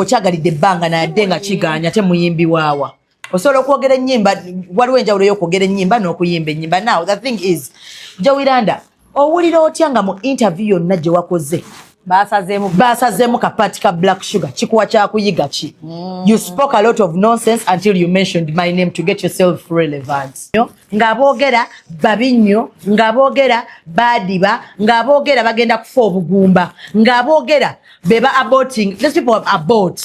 okyagalidde ebbanga nadde nga kiganya temuyimbi waawa osobola okwogera ennyimba waliwo enjawulo y'okwogera ennyimba n'okuyimba ennyimba. Now the thing is Jawiranda owulira otya nga mu interview yonna gye wakoze basazeemu kapaati ka Black Sugar kikuwa kyakuyiga ki? You spoke a lot of nonsense until you mentioned my name to get yourself relevant. Ng'aboogera babi nnyo, ng'aboogera baadiba, ng'aboogera bagenda kufa obugumba, ng'aboogera beba aborting, these people have abort.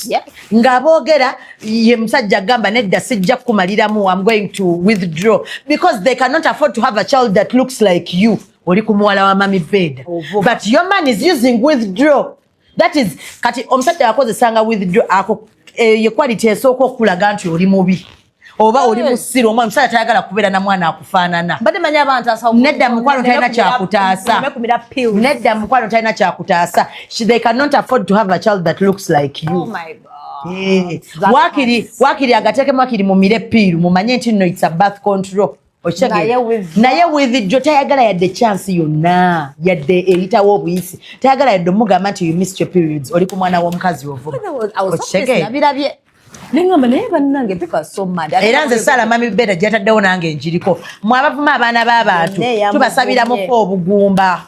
Ng'aboogera ye musajja gamba nedda sijja kumaliramu, I'm going to withdraw because they cannot afford to have a child that looks like you. Oli kumuwala wa Mami Veda. But your man is using withdraw. That is kati omusajja akozesanga withdraw ako ye quality esooka okulaga nti oli mubi. Oba oli musiro omwana omusajja tayagala kubeera na mwana akufaanana. Bade manya abantu asa nedda mukwano talina kyakutaasa. Nedda mukwano talina kyakutaasa. They cannot afford to have a child that looks like you. Oh my God. Wakiri agateekemu akiri mumire piiru mumanye nti nno it's a birth control. Naye withdraw tayagala yadde chance yonna yadde eyitawo obuyisi tayagala yadde omugamba nti you missed your periods oli ku mwana w'omukazi ovuga era nze Sarah Mami Veda gyataddewo nange enjiriko mwabavuma abaana b'abantu tubasabira mufa obugumba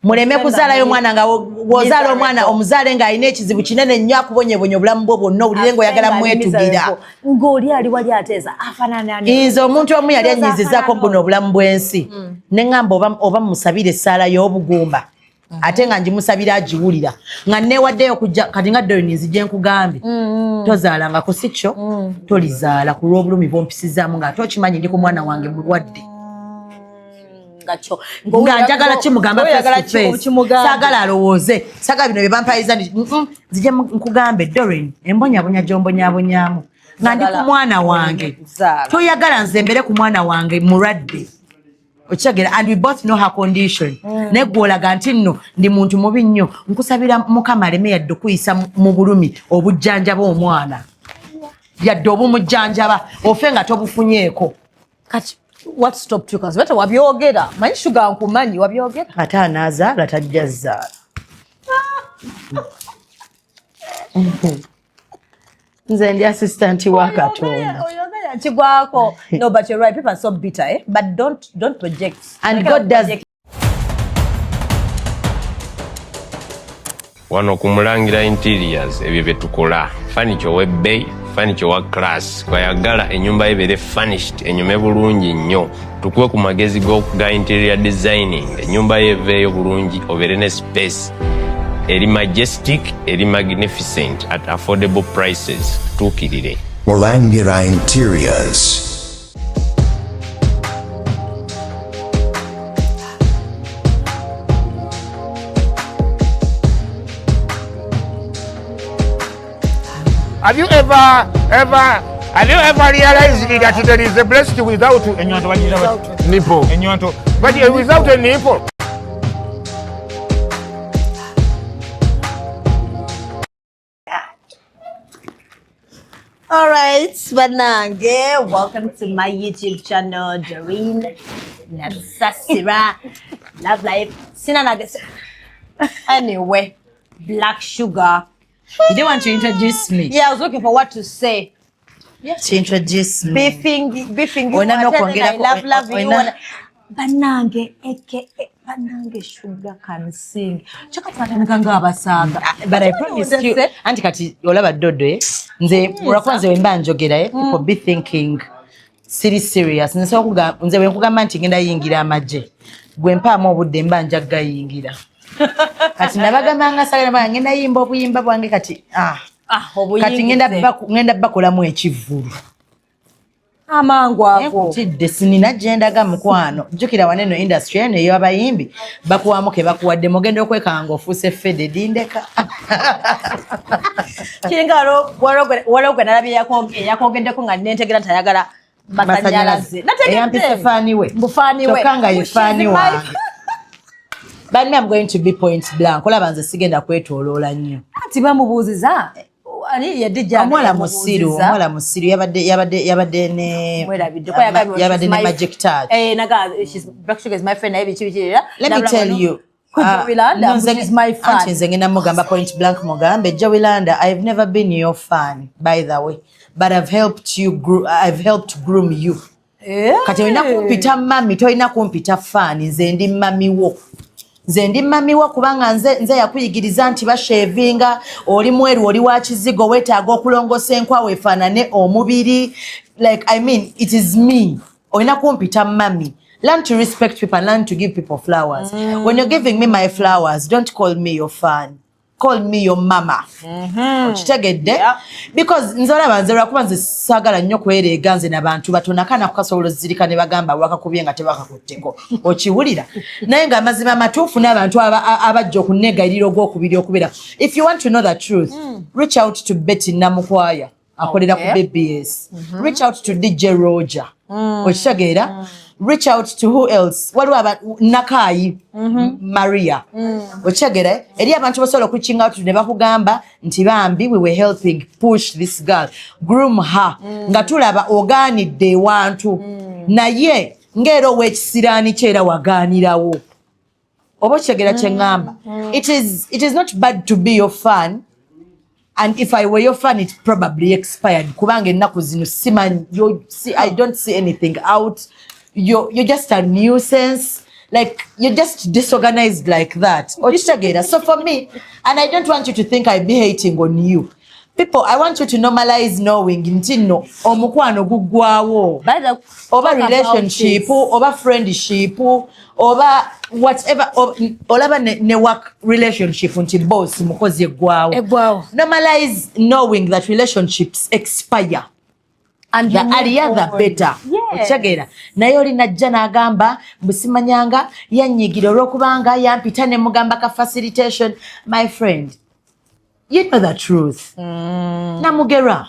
muleme kuzaalayo omwana nga wozaala omwana omuzaale ng'alina ekizibu kinene nnyo akubonyebonya obulamu bwo bwonna owulire ng'oyagala mwetugira ng'oli ali wali ateeza afaanana nze omuntu omu yali anyizizaako buno obulamu bw'ensi ne ŋŋamba oba musabire essaala y'obugumba ate nga ngimusabira agiwulira nga neewaddeyo okujja kati nga Doreen nzije nkugambye tozaalangako si kyo tolizaala ku lw'obulumi bw'ompisizaamu ng'ate okimanyi ndi ku mwana wange mulwadde nga njagala kimugamba saagala alowooze saagala bino bye bampayiza nzije nkugambe Doreen embonyabonya gy'ombonyabonyaamu nga ndi ku mwana wange toyagala nze mbere ku mwana wange mulwadde okyagera and we both know her condition neggwolaga nti nno ndi muntu mubi nnyo nkusabira Mukama aleme yadde okuyisa mu bulumi obujjanjaba omwana yadde obumujjanjaba ofe nga tobufunyeeko kati what stopped you kasi wabyogera manyi Sugar nkumanyi wabyogera ate anaazaala tajja zzaala nze ndi assistant wa Katonda kigwako no but you're right people are so bitter but don't project and God does wano kumulangira interiors ebyo betukola furniture webbe furniture wa class kwayagala enyumba ebere furnished enyume bulungi nnyo tukuwe ku magezi ga interior designing enyumba yeveeyo bulungi obere ne space eri majestic eri magnificent at affordable prices tuukirire Mulangira Interiors. Have you ever realized that there is a breast without a nipple? But without a nipple. All right, Banange, welcome to my YouTube channel, Doreen Nasasira Love Life. Anyway, Black Sugar. You don't want to introduce me? Yeah, I was looking for what to say. To introduce me. Beefing you. I love you. Banange, Banange Sugar can sing. But I promise you, Auntie Kati, olaba dodo nze urakonze wemba njogera people be thinking serious. Nze wenkugamba nti ngenda yingira amaje. Gwe mpaamu obudde mba njagga yingira. Kati nabagambanga sagala ngenda yimba obuyimba bwange kati kati ngenda bakolamu ekivulu. Amangu ago tidde sinina gyendaga mukwano jjukira waneno industry eno ey'abayimbi bakuwamu ke bakuwadde mugenda okwekanga ofuuse fede dindeka kiringalo walogwe nalabye yakogeddeko nga nentegera ntayagala masanyalaze eyampisa faaniwe bufaaniwe tokanga ye faani wange but me I'm going to be point blank olaba nze sigenda kwetooloola nnyo ati bamubuuziza ani yadija omwala musiru yabadde ne magic touch naga Black Sugar is my friend let me tell you Jowilanda, which is my fan. Anti nze ngenda mugamba point blank mugambe Jowilanda, I've never been your fan by the way, but I've helped groom you. Kati olina kumpita mami tolina kumpita fan, nze ndi mami wo kubanga nze yakuyigiriza nti bashevinga oli mweru oli wa kizigo weetaaga okulongosa enkwa weefaanane omubiri. Like I mean it is me. Olina kumpita mami. Learn to respect people and learn to give people flowers. When you're giving me my flowers, don't call me your fan. Call me your mama. Okitegedde? Because nzolaba nze lwakuba nze saagala nnyo kwereega nze n'abantu batono akaana kukasobola zirika ne bagamba wakakubye nga tebakakutteko. Okiwulira? Naye nga amazima matuufu n'abantu abajja okunnegayirira ogwokubiri okubeera. If you want to know the truth, reach out to Betty Namukwaya akolera ku BBS. Reach out to DJ Roger. Okitegeera? Reach out to who else? Nakai, Maria. Ochagere, eri abantu basobola okuchinga out ne bakugamba nti bambi we were helping push this girl, groom her. Nga tulaba ogaanidde wantu. Naye ngero wekisiraani kyera wagaanirawo. Oba ochagera kyengamba. It is not bad to be your fan. And if I were your fan, it probably expired. Kubanga ennaku zino simanyi, I don't see anything out. You're just a nuisance. Like, you're just disorganized like that. So for me, and I don't want you to think I'd be hating on you. People, I want you to normalize knowing ntino omukwano gugwawo. Over relationship, over friendship, over whatever, olaba ne work relationship nti boss mukozi egwawo. Normalize knowing that relationships expire. And the earlier the better. Okitegeera naye oli najja n'agamba mbusimanyanga yanyigira olw'okubanga yampita ne mugamba ka facilitation. My friend, you know the truth. Namugera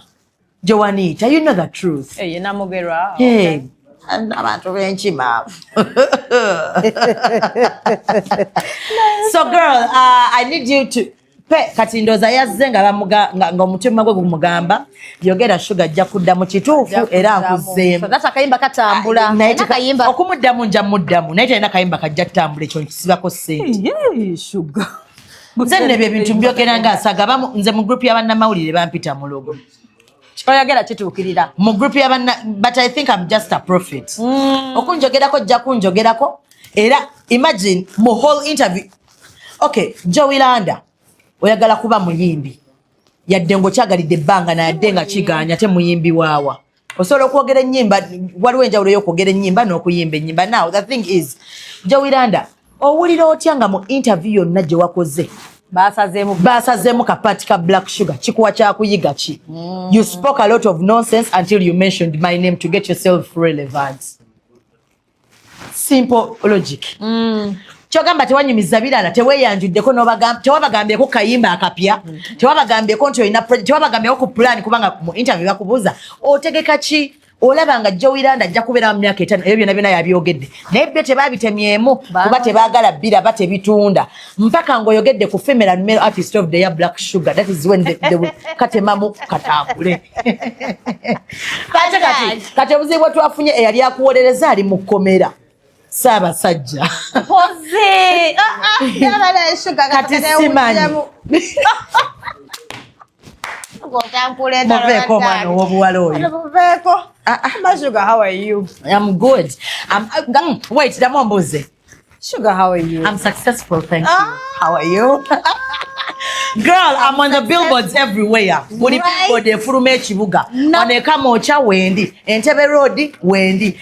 Joanita, you know the truth. Hey, Namugera. Hey, abantu benkima. So girl, I need you to kati ndoza yazze nga omutima gwe gumugamba yogera Sugar ajja kudda mu kituufu era nkuzeemu. That's akayimba katambula. Okumuddamu nja muddamu naye talina kayimba kajja ttambula ekyo nkisibako ssente. Sugar. Nze nno ebyo ebintu mbyogera ng'asaga nze mu group y'abannamawulire bampita mu logo. Oyogera kituukirira. Mu group but I think I'm just a prophet. Okunjogerako jja kunjogerako era imagine mu whole interview. Okay, Jowilanda. Oyagala kuba muyimbi yadde ng'okyagalidde ebbanga nayadde nga kiganya ate muyimbi waawa. Osobola okwogera ennyimba, waliwo enjawulo y'okwogera ennyimba n'okuyimba ennyimba. Now the thing is, Jowilanda, owulira otya nga mu interview yonna gye wakoze baasazeemu kapaati ka Black Sugar kikuwa kyakuyiga ki? You spoke a lot of nonsense until you mentioned my name to get yourself relevant. Simple logic. Kyogamba tewanyumiza birala teweeyanjuddeko tewabagambyeko kayimba akapya tewabagambyeko nti olina project tewabagambyeko ku plan kubanga mu interview bakubuuza otegeka ki olaba nga Jowilanda ajja kubeera mu myaka 5 ebyo byonna byonna yabyogedde naye byo tebabitemyemu kuba tebaagala bbira ba tebitunda mpaka ng'oyogedde ku female and male artist of the year Black Sugar. That is when they katemamu katambule. Kati obuzibu bwe twafunye eyali akuwolereza ali mu kkomera Ssaabasajja. Poze! Kati simanyi. Muveeko omwana ow'obuwala oyo. Sugar, how are you? I'm good. Wait, damu ombuuze. Sugar, how are you? I'm successful, thank you. How are you? Girl, I'm on the billboards everywhere. Buli billboard efuluma ekibuga. Oneka Mocha wendi, Entebbe Road wendi,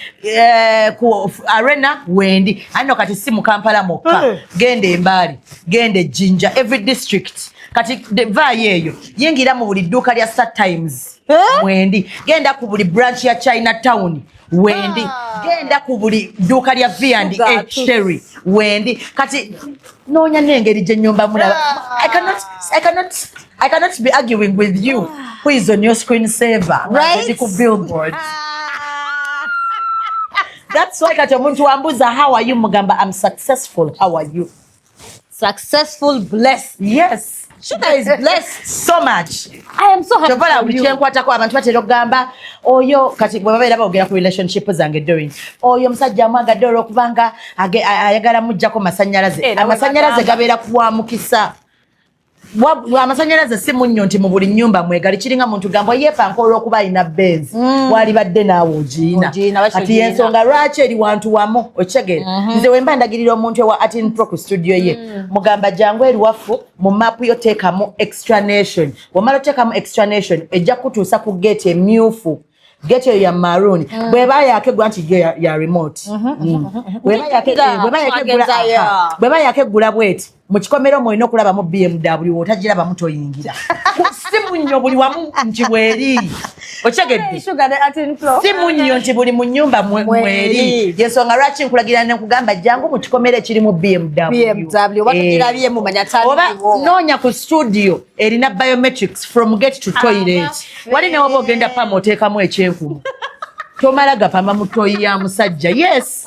ku Arena wendi. Ano kati si mu Kampala mokka. Gende Mbali, gende Jinja, every district. Kati vaayo eyo. Yingira mu buli dduuka lya Star Times. Wendi. Genda ku buli branch ya Chinatown. Wendi. Genda ku buli dduuka lya V&A Sherry. Wendi. Kati noonya n'engeri gye nnyumba mulaba. I cannot be arguing with you who is on your screensaver. Right? Ku billboard. That's why kati omuntu wambuza how are you mugamba I'm successful. How are you? Successful, blessed. Yes. Sugar is blessed so much. I am so happy Chovala for you. kyenkwatako abantu batera okugamba oyo kati bwe babeera boogera ku relationship zange Doreen oyo omusajja amwagadde olwokubanga ayagala mujjako masannyalaze amasannyalaze gabeera kuwa mukisa amasanyalaze si munnyo nti mu buli nnyumba mwegali kiringa muntu gamba yeepanka olw'okuba alina benz walibadde naawe ogiina kati yensonga lwaki eri wantu wamu okitegeera nze wemba ndagirira omuntu ewa Atin Pro ku studio ye mugamba jangu eri waffu mu mapu yo teekamu explanation wamala oteekamu explanation ejja kutuusa ku gate emyufu gate eyo ya maroon bweba yakegula nti ya remote bweba yakegula bweti mu kikomero mulina okulabamu BMW otagirabamu toyingira si munnyo buli wamu nti bweri okyegedde si munnyo nti buli mu nnyumba mweri yensonga lwaki nkulagira nekugamba jangu mu kikomero ekirimu BMW oba noonya ku studio erina biometrics from gate to toilet wali newoba ogenda pama oteekamu ekyenkumu tomala gapama mu toyi ya musajja yes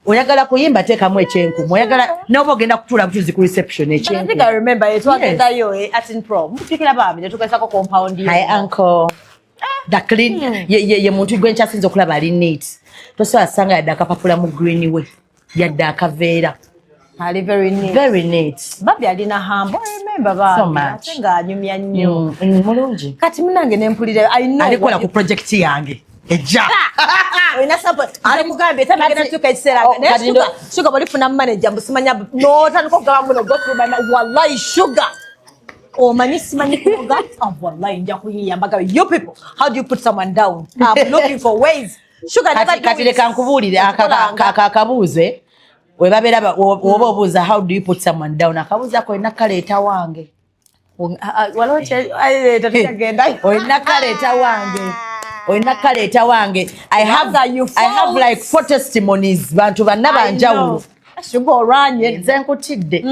oyagala kuyimba teekamu ekyenkumu oyagala noba ogenda kutuula butuzi ku reception ekyenkumu I remember etwagendayo Atin Pro mutukira bambi netugesako compound hi uncle the clean ye muntu gwe nkyasinza okulaba ali neat tosobola sanga yadde akapapula mu green we yadde akaveera ali very neat babi alina hambo remember babi ate ng'anyumya nnyo mulungi kati munange nempulira alikola ku project yange ejja oyina support alikugambye tamagenda tuka ekiseera sugar balifuna manager mbusimanya n'otandika okugamba muno go through my mind wallahi sugar omanyi simanyi kunoga wallahi nja kuyiya mbaga you people how do you put someone down I'm looking for ways sugar kati leka nkubuulire akabuuze we babeera oba obuuza how do you put someone down akabuuza ko olina kaleeta wange olina kaleeta wange olina kaleeta wange I have like 4 testimonies bantu banna banjawulo sugar oranje nze nkutidde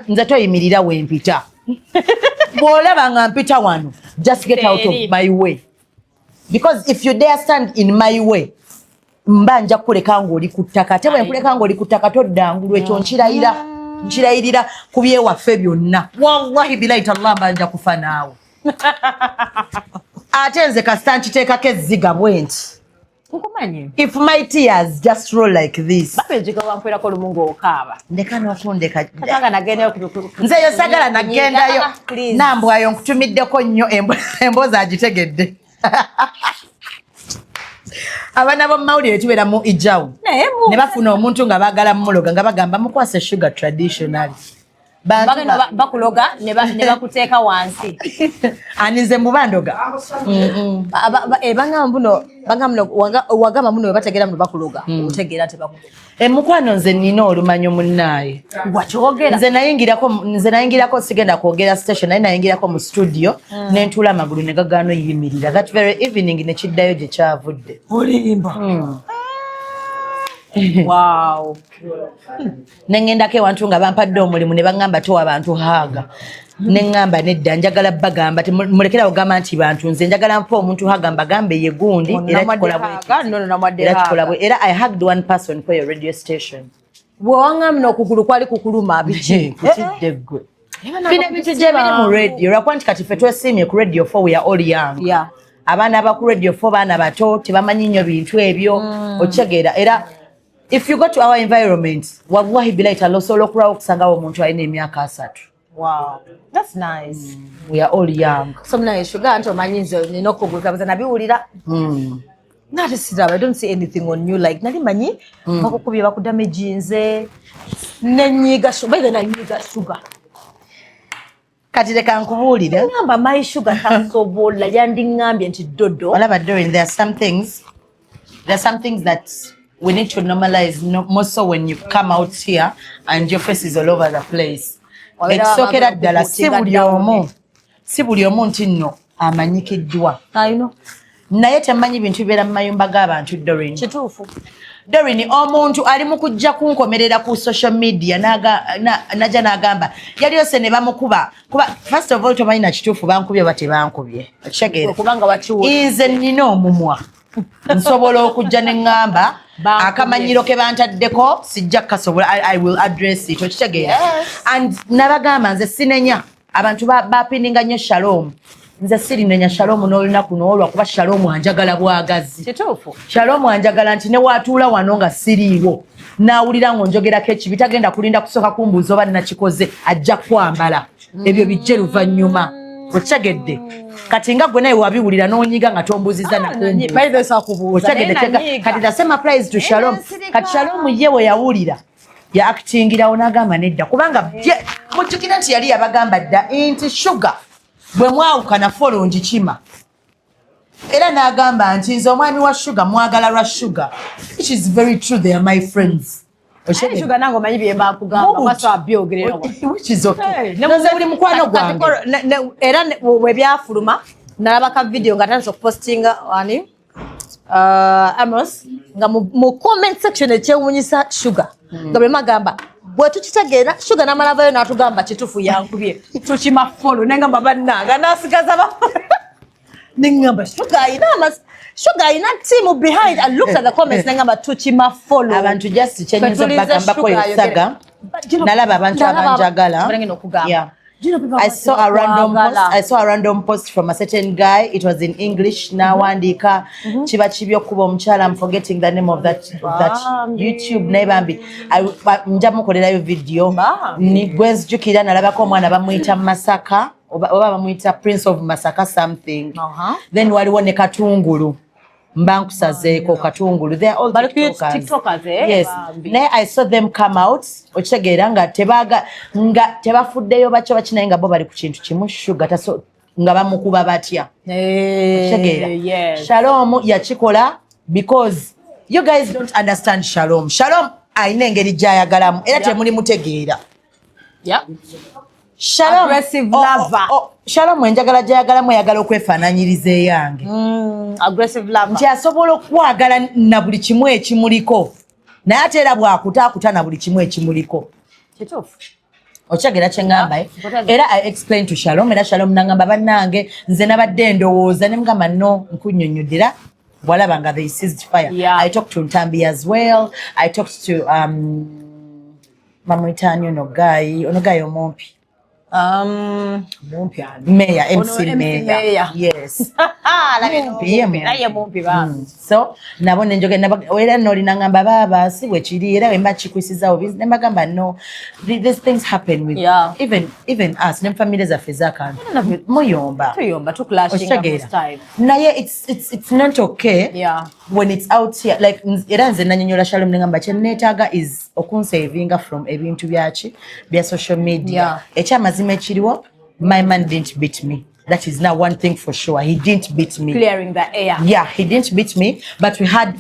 nze toyimirira wempita bw'olaba nga mpita wano just get out of my way because if you dare stand in my way mba nja kuleka ng'oli ku ttaka ate bwe nkuleka ng'oli ku ttaka toddangulu ekyo nkirayirira ku byewaffe byonna wallahi bilahi tallah mba nja kufa naawe ate nze kasita nkiteekako ezziga bwe nti if my tears just roll like this ndeka n'okundeka nze yo sagala nagendayo nambwayo nkutumiddeko nnyo emboozi agitegedde abaana b'omumawulire tubeera mu ijawu ne bafuna omuntu nga baagala mumuloga nga bagamba mukwase sugar traditional bakuloga ne bakuteeka wansi ani nze mubandoga wagamba muno webategeera muno bakuloga otegeera tebakuloga mukwano nze nina olumanyo munnaaye wakyogera nze nayingirako sigenda kwogera station naye nayingirako mu studio nentuula amagulu ne gagaana oyimirira that very evening nekiddayo gye kyavudde olimba wow nengendako ewantu nga bampadde omulimu ne baŋŋamba towa bantu haaga neŋŋamba nedda njagala bagamba mulekera ogamba nti bantu nze njagala mpa omuntu haga mbagambe ye gundi era I hugged one person for your radio station bwewaŋŋamina okugulu kwali kukuluma biki kutidde ggwe bino ebintu gye biri mu radio lwakuba nti kati ffe twesiimye ku radio 4 we are all young abaana abaku radio 4 baana bato tebamanyi nnyo bintu ebyo okitegeera era if you go to our environment wallahi bilahi talla osobola okulwawo okusangawo omuntu alina emyaka 3 wow that's nice we are all young so mna sugar nto manyi nze nina okugulukabuza nabiwulira nate siraba I don't see anything on you like nali manyi bakukubye bakudamage nze nenyiga sugar kati leka nkubuulire ngamba my sugar tasobola yandiŋŋambye nti dodo olaba Doreen there are some things that we need to normalize more so when you come out here and your face is all over the place ekisookera ddala si buli omu nti nno amanyikiddwa naye temanyi bintu bibeera mu mayumba g'abantu Doreen kituufu Doreen omuntu ali mu kujja kunkomerera ku social media najja n'agamba yali yose ne bamukuba kuba first of all tomanyi na kituufu bankubye oba tebankubye okitegeera nze nnina omumwa nsobola okujja ne ŋŋamba akamanyiro ke bantaddeko sijja kasobola I will address it okitegeera and nabagamba nze sinenya abantu bapininga nnyo Shalom. Nze sirinenya Shalom n'olunaku n'olwa kuba Shalom anjagala bwagazi. Kituufu. Shalom anjagala nti ne waatuula wano nga siriiwo. Naawulira ng'onjogerako ekibi tagenda kulinda kusooka kumbuuza oba nakikoze ajja kwambala. Ebyo bijje luvannyuma. Okitegedde. Kati nga gwe naye wabiwulira n'onyiga nga tombuuziza nakumbuuza. Kati nasema praise to Shalom. Kati Shalom ye we yawulira. Ya actingirawo n'agamba nedda kubanga mujjukira nti yali yabagamba dda nti Sugar bwe mwawukana follow njikima era n'agamba nti nze omwami wa Sugar mwagala lwa Sugar, which is very true. They are my friends. Sugar nango manyi bye bakugamba kwaso abyogerera which is okay. Nze buli mukwano gwange era we byafuluma nalaba ka video nga tanso postinga ani Amos nga mu comment section ekyewunyisa Sugar nga bwe magamba bwe tukitegeera Sugar n'amalavayo n'atugamba kitufu yankubye tukima follow nengamba bannanga n'asigaza ba nengamba Sugar ina team behind. I looked at the comments nengamba tukima follow abantu just kyenyuza bagambako yosaga nalaba abantu abanjagala. Yeah. I saw a random post from a certain guy. It was in English. Nawandika chiba chibyo kuba omukyala. I'm forgetting the name of that YouTube nebambi. Nja mukolerayo video. Ni gwenzijukira nalabako omwana bamuyita Masaka oba bamuyita Prince of Masaka something. Then waliwo ne Katungulu. Mbankusazeeko Katungulu. They are all TikTokers. Yes. I saw them come out. Okitegeera nga tebafuddeyo bakyo bakinaye nga bo bali ku kintu kimu Sugar taso nga bamukuba batya. Yes. Shalom yakikola because you guys don't understand Shalom. Shalom ayina engeri gy'ayagalamu era temuli mutegeera. Shalom aggressive lover. Shalom enjagala gy'ayagalamu ayagala okwefaananyiriza eyange. Aggressive lover. Nti asobola okwagala na buli kimu ekimuliko naye ate era bw'akutaakuta na buli kimu ekimuliko. Kituufu. Okyagera kye ngamba era I explain to Shalom era Shalom nangamba bannange nze nabadde ndowooza ne mugamba no nkunnyonnyodera walaba nga they seized fire. I talked to Ntambi as well. I talked to Mamwitani ono guy omumpi. Mayor, MC Mayor. Yes. So, nabone njoge era noli nangamba baba si bwe kiri era wemba kikwisizawo nembagamba no, these things happen with even us ne family zaffe zakantu muyomba to clashing most time. Naye it's not okay when it's out here like era nze nanyonyola Shalom nengamba kyenneetaaga is okunsavinga from ebintu bya social media. Ekyamazima ekiriwo, my man didn't beat me. That is now one thing for sure. He didn't beat me. Clearing the air. Yeah, he didn't beat me, but we had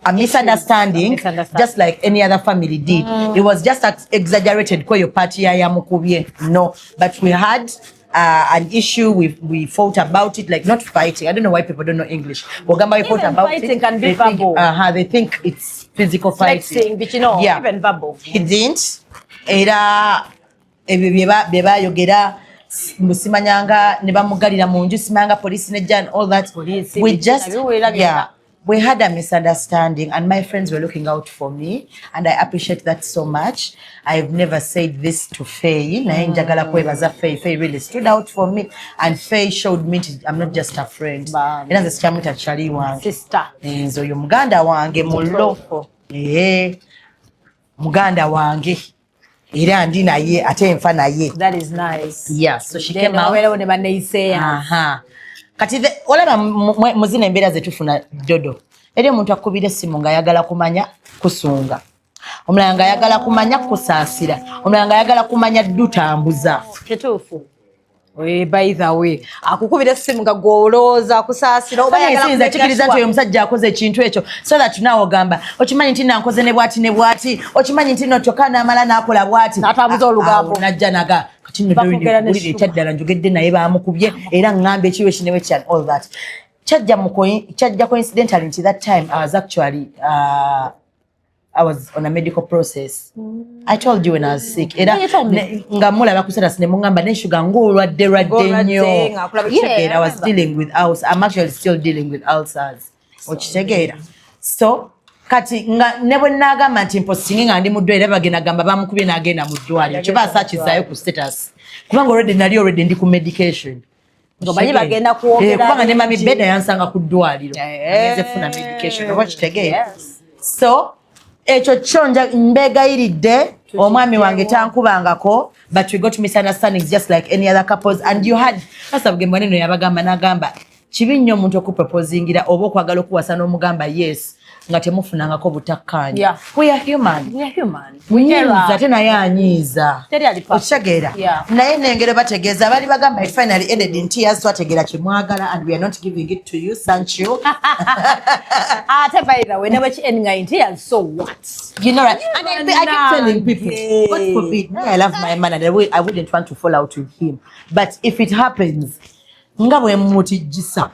a misunderstanding, just like any other family did. It was just exaggerated kwa yo party ya mukubye. No, but we had an issue. We fought about it, like not fighting. I don't know why people don't know English. Wogamba we fought about fighting it. Can be verbal. They think it's physical fighting. Flexing, but you know, even verbal. He didn't. Era beba yogera musimanyanga ne bamugalira mu nju simanga police ne Jan all that. We had a misunderstanding and my friends were looking out for me and I appreciate that so much. I've never said this to Faye. Naye njagala kwebaza Faye. Faye really stood out for me and Faye showed me I'm not just a friend. Era nze sikyamwita chali wange. Sister. Nze oyo muganda wange mullo. Muganda wange. Era ndi naye ate nfa naye. That is nice. Yeah, so she came out. Ne baneiseya. Kati olaba muzina embeera zetufuna Dodo. Eri omuntu akubira essimu nga ayagala kumanya kusunga. Omulala nga ayagala kumanya kusaasira. Omulala nga ayagala kumanya dutambuza. Kituufu. By the way, akukubira essimu nga gwolooza kusaasira oba ayagala kikiriza nti oyo omusajja akoze ekintu ekyo so that nawe ogamba okimanyi nti nankoze ne bwati ne bwati okimanyi nti notoka n'amala n'akola bwati n'atambuza olugambo najja naga kati nno bulira ekyaddala njogedde naye baamukubye era ngamba ekiwe kinewe kyan all that kyajja coincidentally nti that time I was actually I was on a medical process. I told you when I was sick. Era nga mulaba kusera sine mungamba ne sugar ngolwadde nnyo. I was dealing with ulcers. I'm actually still dealing with ulcers. Okitegeera. So kati nga nebo nagamba nti imposting nga ndi mu ddwaliro bagenda gamba bamukubye n'agenda mu ddwaliro. Kiba sakizayo ku status. kubanga already ndi ku medication ngomanyi bagenda kuwogera kubanga ne mami Beda yansanga ku ddwaliro ngeze funa medication oba kitegeera so ekyo kyonja mbegayiridde omwami wange tankubangako but we got misunderstandings just like any other couples and you had kasabugembwa neno yabagamba nagamba kibi nnyo omuntu okuproposingira oba okwagala okuwasa n'omugamba yes nga temufunangako butakkaanya we are human nyiiza ate naye anyiiza okitegeera naye nengero bategeeza bali bagamba it finally ended in tears twategeera kyemwagala and we are not giving it to you thank you ate by the way never ending in tears so what you know right and I keep telling people God forbid I love my man and I wouldn't want to fall out with him but if it happens nga bwe mutijjisa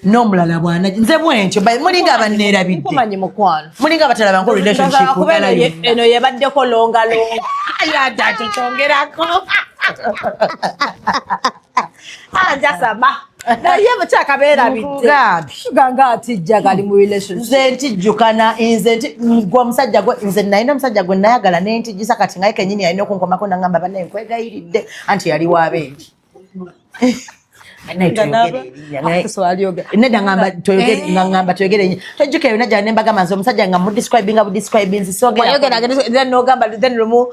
n'omulala bwana nze bwentyo mulinga abanneerabidde kumanyi mukwano mulinga abatalaba nko relationship eno yebaddeko longalonga yadati kyongerako anjasaba naye bakyakabeerabidde suganga atijja gali mu relationship nze ntijjukana nze gwe omusajja gwe nze nalina omusajja gwe nayagala nentijjisa kati ngaye kenyini yalina okunkomako nagamba bannaye nkwegayiridde anti yali wabeeki nedda ngamba toyogere tojjuka yona gyane mbagamba nze omusajja nga mudescribinga budescribinzi nogamba then lumu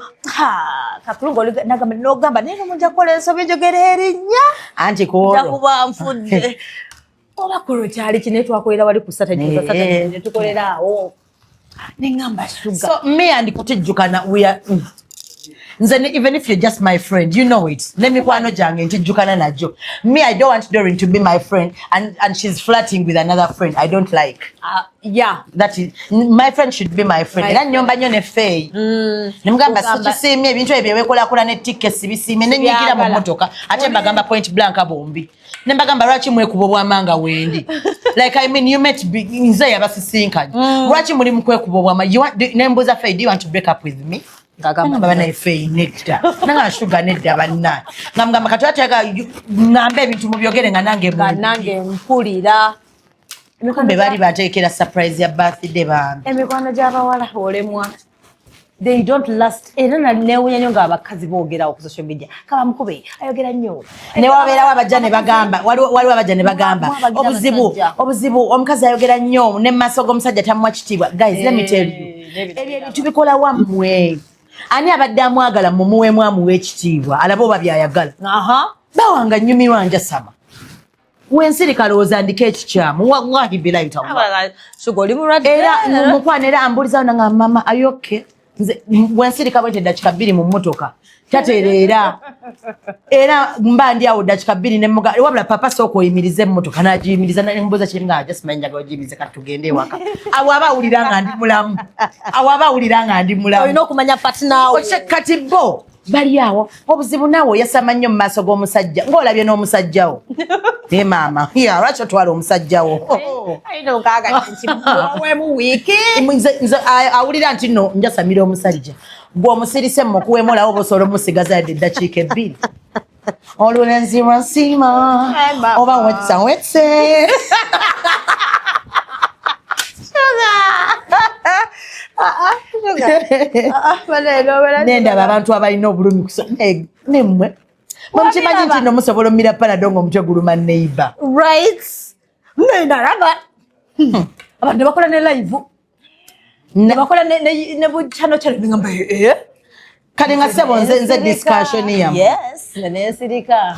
kakulungo nagamba nogamba naye nomujja kukola ensobi njogera erinnya anti kuba nfudde oba kolo kyali kine twakolera wali ku Saturday tukolera awo nengamba suga so me and kutijjukana we are nze even if you're just my friend you know it nemikwano gyange ntijjukana najjo me I don't want Doreen to be my friend and she's flirting with another friend I don't like yeah that is my friend should be my friend era nyomba nnyo ne Faye nemugamba sikisiimye ebintu ebyo byekolakula ne tickets bisiimye nenyigira mu motoka ate mbagamba point blank bombi nembagamba lwaki mwekuba obwamanga wendi like I mean you met nze yabasisinkanye lwaki muli mukwekuba obwama nembuuza Faye do you want to break up with me ngamba bana Faye nedda nanga sugar nedda banna ngamba katwateka ngambe ebintu mu byogere nga nange mpulira emikwano bali bateekera surprise ya birthday bambi emikwano gy'abawala olemwa they don't last era nalewunya nnyo ng'abakazi boogerawo ku social media kaba mukube ayogera nnyo ne wabeerawo abajja ne bagamba waliwo abajja ne bagamba obuzibu omukazi ayogera nnyo ne maaso g'omusajja tamuwa kitiibwa guys let me tell you ebyo tubikola wammwe ani abadde amwagala mumuweemu amuwa ekitiibwa alaba oba byayagala bawanga nnyumirwa njasama wensirika lowooza ndika ekikyamu wallahi bilayi era mukwana era ambulizawo nanga mama ayoke nze wensirika bwete dakika 2 mu mmotoka tatereera era mba ndi awo dakika 2 ne muga wabula papa soko oyimirize mmotoka najiyimiriza nembuuza kiringa just manya go jimize katugende waka awo abawulira nga ndi mulamu olina okumanya partner kati bo bali awo obuzibu naawe yasama nnyo mu maaso g'omusajja ng'olabye n'omusajjawo ne maama lwaki otwala omusajjawo awulira nti no njasamira omusajja gw'omusirise mukuweemu olawo bosobola omusigaza yadde eddakiika 2 olulenzirwa nsiima oba wetsawetse nendaba abantu abalina obulumi nemmwe mwemukimanyi nti no musobola omira panado nga omutwe guluma neighbor right nenalaba abantu bakola ne live nebakola ne buchano chano ngamba kale nga sebo nze discussion yamu yes nesirika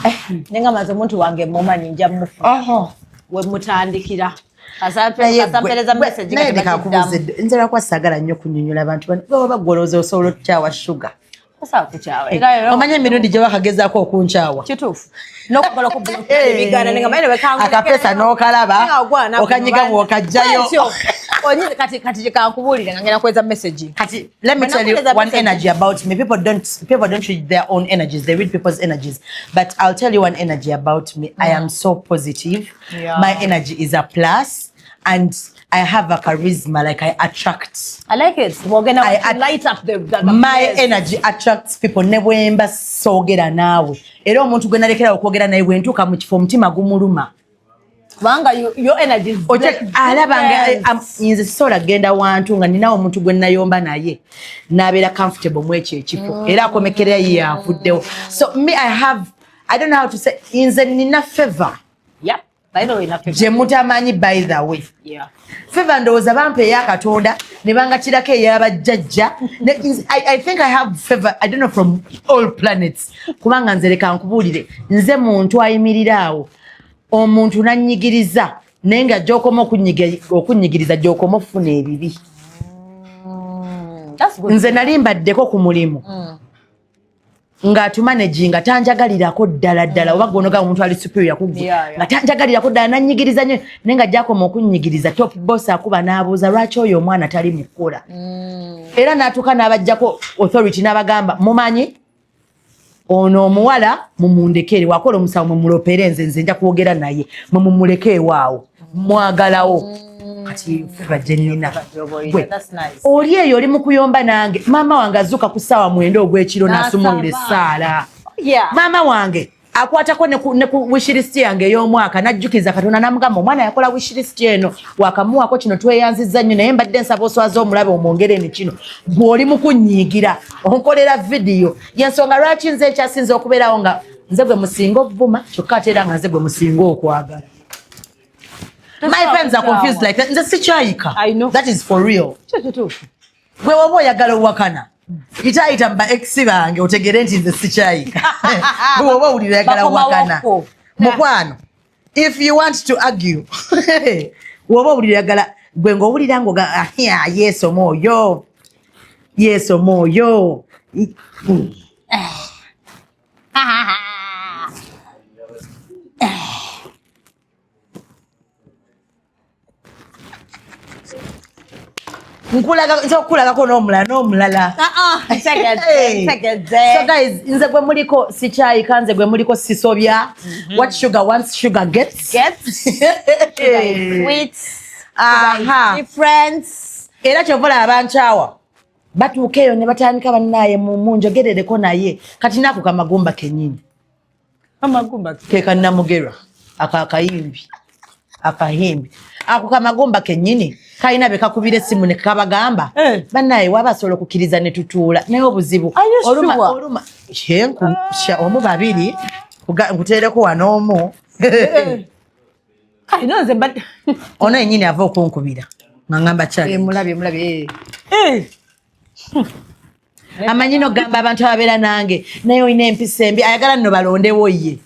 nenga mazo muntu wange mumanyi nja mufu we mutandikira asampeleza message nzera kwasagala nnyo kunyonyola abantu baba bagoloza osobola okukyawa sugar omanye emirundi gye bakagezaako okunkyawa kituufu nokukola ku bigana nenga maine bekanga akapesa n'okalaba okanyiga bw'okajjayo kati kankubulira nga ngena kweza message kati let me tell you one energy about me people don't read their own energies they read people's energies but I'll tell you one energy about me I am so positive my energy is a plus and I have a charisma, like I attract. I like it. We're gonna light up the my energy attracts people. Nebwemba sogera nawe. Era omuntu gwe nalekera okwogera naye bwe ntuuka mu kifo omutima gumuluma. Banga your energy is alabanga nze sola genda wantu nga ninawo omuntu gwe nayomba naye nabeera comfortable mu ekyo ekifo era akomekerera ye avuddewo. So me I don't know how to say nze nina favor. Yep. By the way, ina favor. Je mutamanyi by the way. Yeah. Favor ndowooza bampa eya Katonda ne bangatirako ey'abajjajja. I think I have favor, I don't know, from all planets. Kubanga nze leka nkubuulire nze muntu ayimirira awo omuntu nanyigiriza naye nga gy'okoma okunyigiriza gy'okoma okufuna ebibi. Nze nali mbaddeko ku mulimu ng'atumanaginga tanjagalirako ddala oba gonoga omuntu ali superior kugwe nga tanjagalirako ddala nanyigiriza nnyo naye nga gy'akoma okunyigiriza top boss akuba n'abuuza lwaki oyo omwana tali mukola era n'atuuka n'abajjako authority n'abagamba mumanyi ono omuwala mumundekere wakola omusango mumulopere nze nja kwogera naye mumuleke ewaawo mwagalawo kati bajje nnina oli eyo oli mu kuyomba nange maama wange azuuka ku ssaawa 9 ogw'ekiro n'asumulira essaala maama wange akwatako ne ku wishiristi yange ey'omwaka n'ajjukiza Katonda n'amugamba omwana yakola wishiristi eno wakamuwako kino tweyanzizza nnyo naye mbadde nsaba oswaza omulabe omwongereni kino gw'oli mu kunnyiigira onkolera vidiyo yensonga lwaki nze ekyasinza okubeerawo nga nze gwe musinga obuvuma kyokka ate era nga nze gwe musinga okwagala. My friends are confused like that. Nze sikyayika. I know. That is for real. Gwe woba oyagala owakana itaayita mba ex bange otegere nti nze sikyayika. Gwe woba owulira oyagala owakana mukwano, if you want to argue woba owulira oyagala gwe ng'owulira ngoga yesu omwoyo nkulagako n'omulala. So guys, nze gwe muliko sikyayika, nze gwe muliko sisobya. What sugar wants, sugar gets. Sweet. Difference. Era kyovola abankyawa batuuka eyo ne batandika bannaye munjogerereko naye kati naako kamagumba kennyini ke kannamugerwa akahimbi ako kamagumba kennyini kalina be kakubira essimu ne kabagamba bannaye wabasobola okukkiriza ne tutuula naye obuzibu oluma omu babiri nkuteereko wanoomu ono yennyini ava okunkubira ngamba mulabye amanyi nogamba abantu ababeera nange naye olina empisa embi ayagala nno balondewo ye.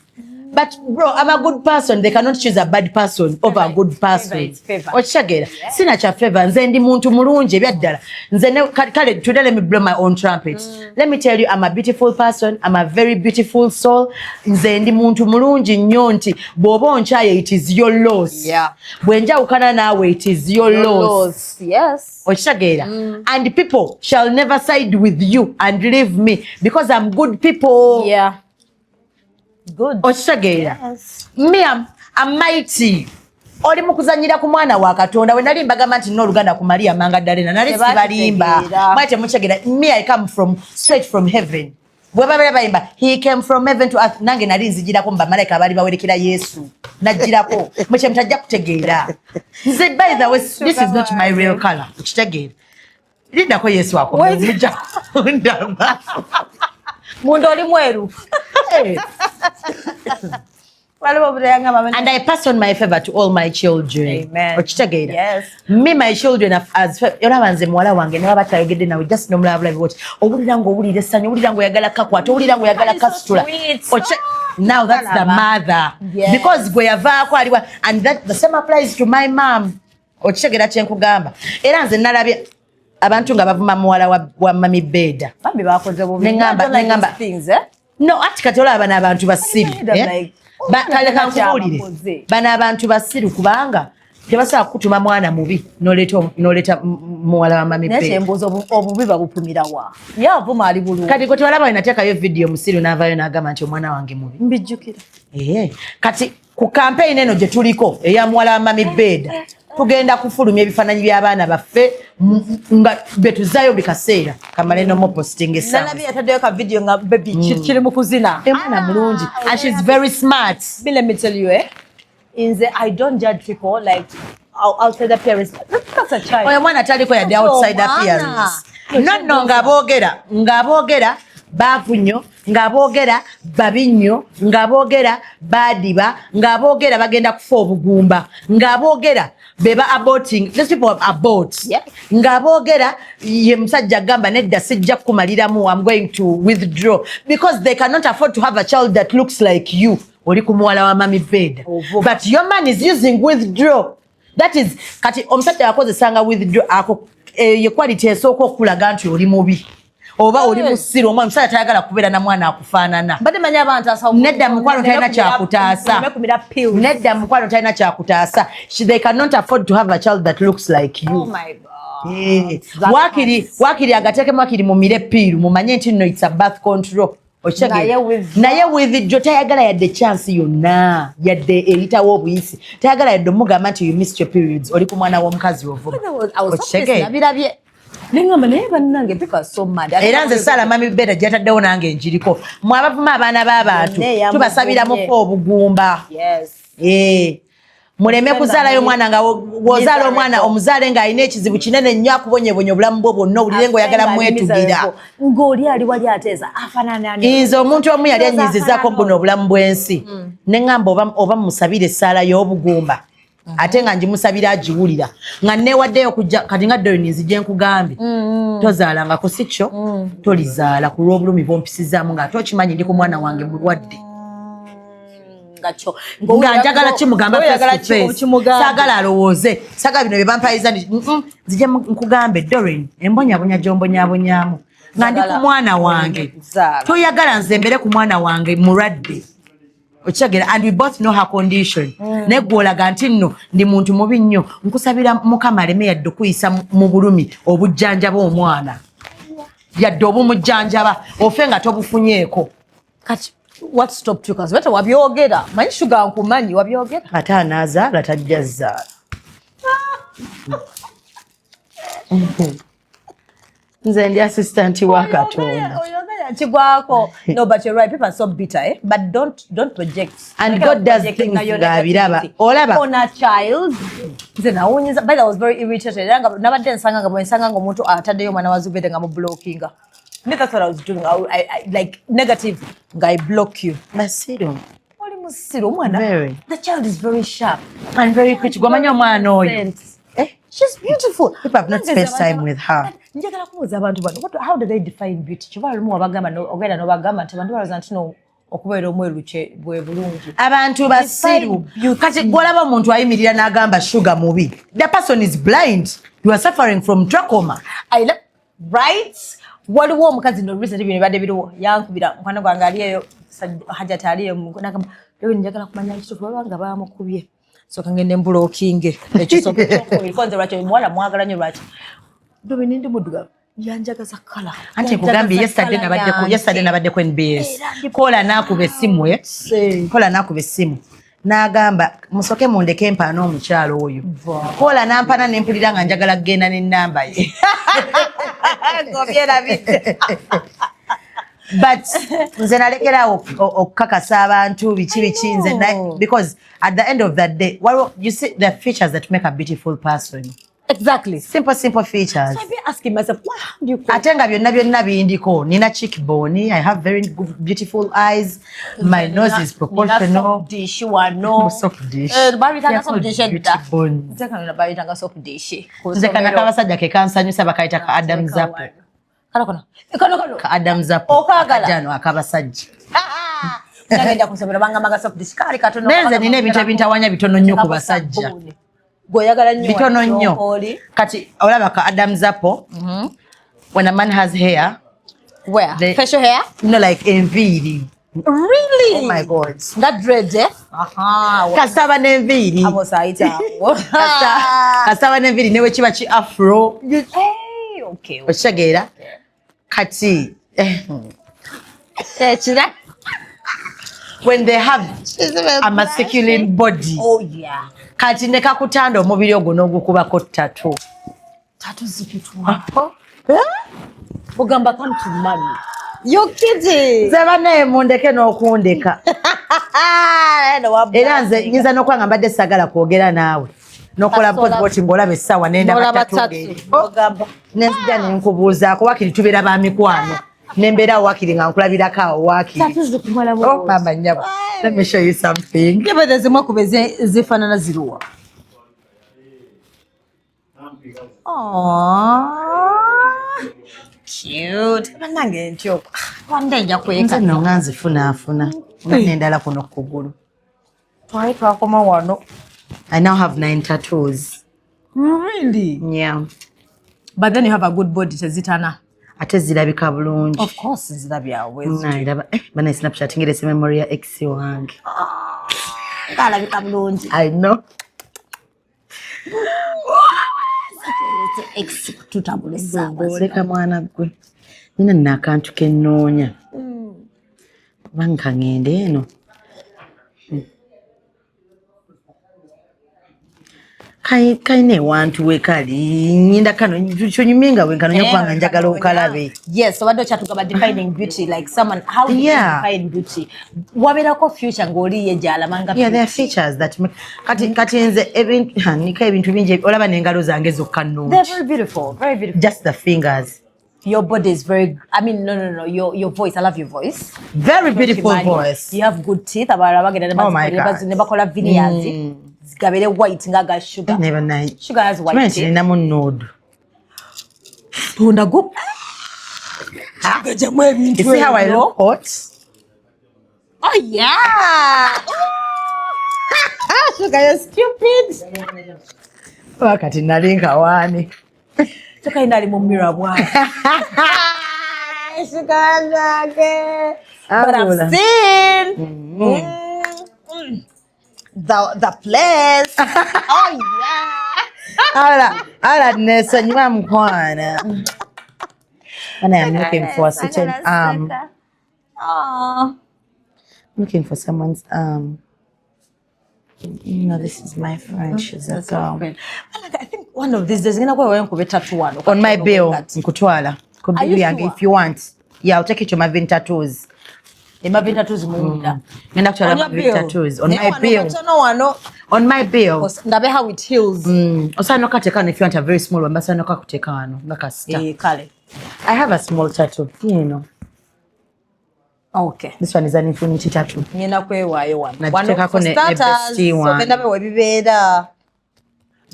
But bro, I'm a good person. They cannot choose a bad person over a good person. Ochagera. Sina cha favor. Nze ndi muntu mulungi byaddala. Nze kale today let me blow my own trumpet. Let me tell you, I'm a beautiful person. I'm a very beautiful soul. Nze ndi muntu mulungi nnyo nti bw'oba onchaye it is your loss. Yeah. Bwenjawukana naawe it is your loss. Yes. Ochagera. And people shall never side with you and leave me because I'm good people. Yeah. Good. Ochagera. Yes. Me I'm mighty. Oli mukuzanyira ku mwana wa Katonda we nali mbagamba nti n'oluganda ku Maria Mangadalena nali sibalimba mwate muchagera. Me I come from straight from heaven. Bwe babere bayimba he came from heaven to earth nange nali nzijirako mba malaika bali bawerekera Yesu najirako mwe mtajja kutegeera nze by the way this is not my real color kitegeera linda ko Yesu wako mujja ndamba mundu oli mweru. And I pass on my favor to all my children. Amen. Yes. Me, my children, as yonabanze muwala wange ne babatayogedde nawe just no mulabula what. Owulira ngo owulira essanyu, owulira ngo oyagala kakwata, owulira ngo oyagala kasitula. Now that's the mother. Yes. Because gwe yavaako aliwa, and that the same applies to my mom. Okitegeera kye nkugamba. Era nze nalabye abantu nga bavuma muwala wa Mami Beda. Bambi bakoze bubi. Nengamba things, eh? No, ati kati olaba n'abantu basiru. Kale kankubuulire bano abantu basiru kubanga tebasobola kukutuma mwana mubi n'oleeta muwala wa Mami Beda. Naye kyembuuza obubi babupumira wa? Ye avuma ali bulungi. Kati gwe tewalaba inateekayo vidiyo musiru n'avaayo n'agamba nti omwana wange mubi. Mbijjukira. Kati ku campaign eno gye tuliko eya muwala wa Mami Beda tugenda kufulumya ebifaananyi by'abaana baffe nga betuzaayo bikaseera kamale nomo posting esaawa. Nalabye yataddeyo ka video nga baby kiri mu kuzina. Mwana mulungi and she's very smart. Let me tell you, I don't judge people like outside appearance. That's a child. Oyo mwana taliko yadde outside appearance. No ng'aboogera baavu nnyo, ng'aboogera babi nnyo, ng'aboogera baadiba, ng'aboogera bagenda kufa obugumba, ng'aboogera beba aborting. These people are abort. Yeah. Ng'aboogera ye musajja agamba nedda sijja kumaliramu, I'm going to withdraw because they cannot afford to have a child that looks like you. Oli ku muwala wa Mami Beda. But your man is using withdraw. That is kati omusajja yakozesanga withdraw ako ye quality esooka okulaga nti oli mubi. Oba oli musiro omwana musajja tayagala kubeera na mwana akufaanana. Badde manya abantu asawo. Nedda mukwano talina kyakutaasa. Nedda mukwano talina kyakutaasa. They cannot afford to have a child that looks like you. Oh my God. Wakiri agateekemu akiri mumire piiru mumanye nti nno it's a birth control. Naye withdraw tayagala yadde chance yonna yadde eritawo obuyisi tayagala yadde omugamba nti you missed your periods oli ku mwana w'omukazi ovuba. Nengamba naye bannange people are so mad. Era nze Sarah Mami Beda gyataddewo nange njiriko mwe abavuma abaana b'abantu tubasabira mufa obugumba. Muleme kuzaalayo omwana nga wozaala omwana omuzaale ng'alina ekizibu kinene nnyo akubonyebonya obulamu bwo bwonna owulire ng'oyagala mwetugira. Ng'oli ali wali ateeza afaanana ani. Nze omuntu omu yali annyizizaako buno obulamu bw'ensi ne ŋŋamba oba musabire essaala y'obugumba ate nga ngimusabira agiwulira nga neewaddeyo okujja kati nga Doreen nzije nkugambye tozaalangako si kyo tolizaala ku lw'obulumi bw'ompisizaamu ng'ate okimanyi ndi ku mwana wange mulwadde. Nga njagala kimugamba face saagala alowooze saagala bino bye bampayiza nzije nkugambe Doreen embonyabonya gy'ombonyabonyaamu nga ndi ku mwana wange toyagala nze mbere ku mwana wange mulwadde okitegeera and we both know her condition naye gw'olaga nti nno ndi muntu mubi nnyo nkusabira Mukama aleme yadde okuyisa mu bulumi obujjanjaba omwana yadde obumujjanjaba ofe nga tobufunyeeko. Kati what stopped you? Because wabyogera manyi Sugar nkumanyi wabyogera ate anaazaala tajja zzaala. Nze ndi assistant wa Katonda. No, but you're right. People are so bitter, eh? But don't project. And God does things ngabiraba. Olaba on a child. Then I was very irritated. Never did sanga omuntu ataddeyo mwana wa Zubeda nga mu blockinga. That's what I was doing. I like negative guy block you. Masiro. Oli musiro mwana. Very. The child is very sharp and very pretty. Gwamanya omwana oyo. She's beautiful. People have not spent time with her. Njagala kumubuuza abantu bano how do they define beauty? Kiba lumu wabagamba ogenda n'obagamba nti abantu balaza nti no okubeera omweru bwe bulungi. Abantu basiru. Kati gwolaba omuntu ayimirira n'agamba Sugar mubi. The person is blind. You are suffering from trachoma. Right? Waliwo omukazi no recently bino badde biriwo yankubira mwana gwange aliyeyo hajati aliyeyo n'agamba lewe njagala kumanya ekituufu babanga baamukubye. So kangende mbulookinge ekisopo kirikonze lwaki muwala mwagala nnyo lwaki dobe nindi muddugavu yanjagaza kala anti nkugambye yesterday nabadde ku NBS kola naakuba essimu n'agamba musoke mundeke empaana omukyalo oyo kola nampana nempulira nga njagala kugenda n'ennamba ye but nze nalekerawo okukakasa abantu biki nze because at the end of that day you see the features that make a beautiful person. Exactly. Simple features. So I've been asking myself, wow, how do you call Atenga byonna bindiko. Nina cheekbone, I have very beautiful eyes. My nose is proportional. Soft dish, wano. Soft dish. Babitanga soft dish edda. Nzekana babitanga soft dish. Nzekana kabasajja ke kansanyusa bakayita ka Adam Zappo. Kano. Ka Adam Zappo. Okagala. Akajano akabasajja. Nagenda kusomera banga soft dish kali katono. Nenze nina ebintu ebintawanya bitono nnyo ku basajja. Goyagala nnyo. Bitono nnyo. Kati olaba ka Adam Zappo. When a man has hair. Where? Facial hair? No, like enviri. Really? Oh my God. That dread, eh? Kasaba n'enviri. Amosaita. Kasaba n'enviri newe kiba ki afro. Hey, okay. Okitegera? Kati. When they have a masculine body. Oh yeah. Kati ne kakutanda omubiri ogwo n'ogukubako tattoo. Tattoo zikitwa. Ogamba come to mommy. You kidding? Zaba naye mundeke n'okundeka. Era nze nyinza n'okwanga mbadde sagala kwogera naawe. Nokola pozi ng'olaba essaawa n'endaba ttatu. Nenzija ne nkubuuzaako wakiri tubeera ba mikwano. Ne mbeerawo wakiri nga nkulabirako awo wakiri. Oh, mama nnyabo. Let me show you something. Nyebede zimu kube zifaanana ziruwa. Cute. Banange ntyoko. Wandenja kweka. Nze nno nga nzifunaafuna. N'endala kuno ku kugulu. Twali twakoma wano. I now have 9 tattoos. Really? Yeah. But then you have a good body tezitana. Ate zirabika bulungi. Of course zirabyawe. Nairaba bana Snapchat ngirese memory ya ex wange. Kalabika bulungi. I know. Ex tutabule sawa. Leka mwana gwe. Nina nakantu kenoonya. Banka ngende eno. Kaine wantu wekali nyinda kano chonyuminga wenkano nyakwanga njagala okalabe. Yes, so wado chatugaba defining beauty like someone how do you define beauty? Wabera future ngoli ye jala manga. Yeah, there are features that make kati nze nika ebintu bingi olaba n'engalo zange zokka nnungi. They're very beautiful, very beautiful. Just the fingers. Your body is very, I mean, no. Your voice, I love your voice. Very beautiful voice. You have good teeth. Oh my God. Gabele white ngaga sugar. Never night. Sugar has white teeth. Namo node. Tunda go. You see how I look hot? Oh yeah. Sugar, you're stupid. Wakati nalinga wani. Sugar inali mu mirror bwa. Sugar nage. But I've seen. The place. Oh yeah. Ala nesa nyuma mkwana. And I'm looking for such an looking for someone's this is my friend. She's a girl. I think one of these days gonna go and cover tattoo one. On my bill, Nkutwala. Could be if you want. Yeah, I'll take it to my Vin tattoos. My tattoos munda. And actually On my your tattoos. On my bill. No. On my bill. Ndabe how it heals. Osa no katekano if you want a very small one, basa no kakutekano. Ngaka star. Kale. I have a small tattoo, you know. Okay. This one is an infinity tattoo. Ngena kwewayo one. Najiteka ko ne bestie one. So bendabe webibeda.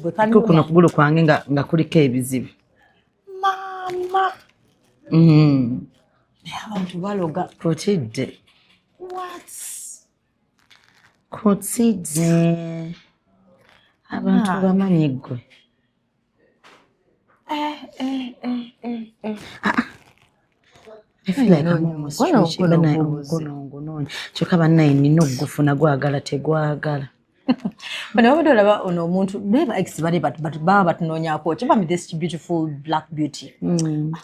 Kuno kugulu kwange nga kuliko ebizibu. Mama. Abantu baloga. Kotidde. What? Kotidde. Abantu bamanyi gwe. I feel like I'm almost finished. Kyokka bannaye nina okugufuna gwagala tegwagala. Bano wabadde ono omuntu never ex bali but baba batunoonyaako kiba me this beautiful black beauty.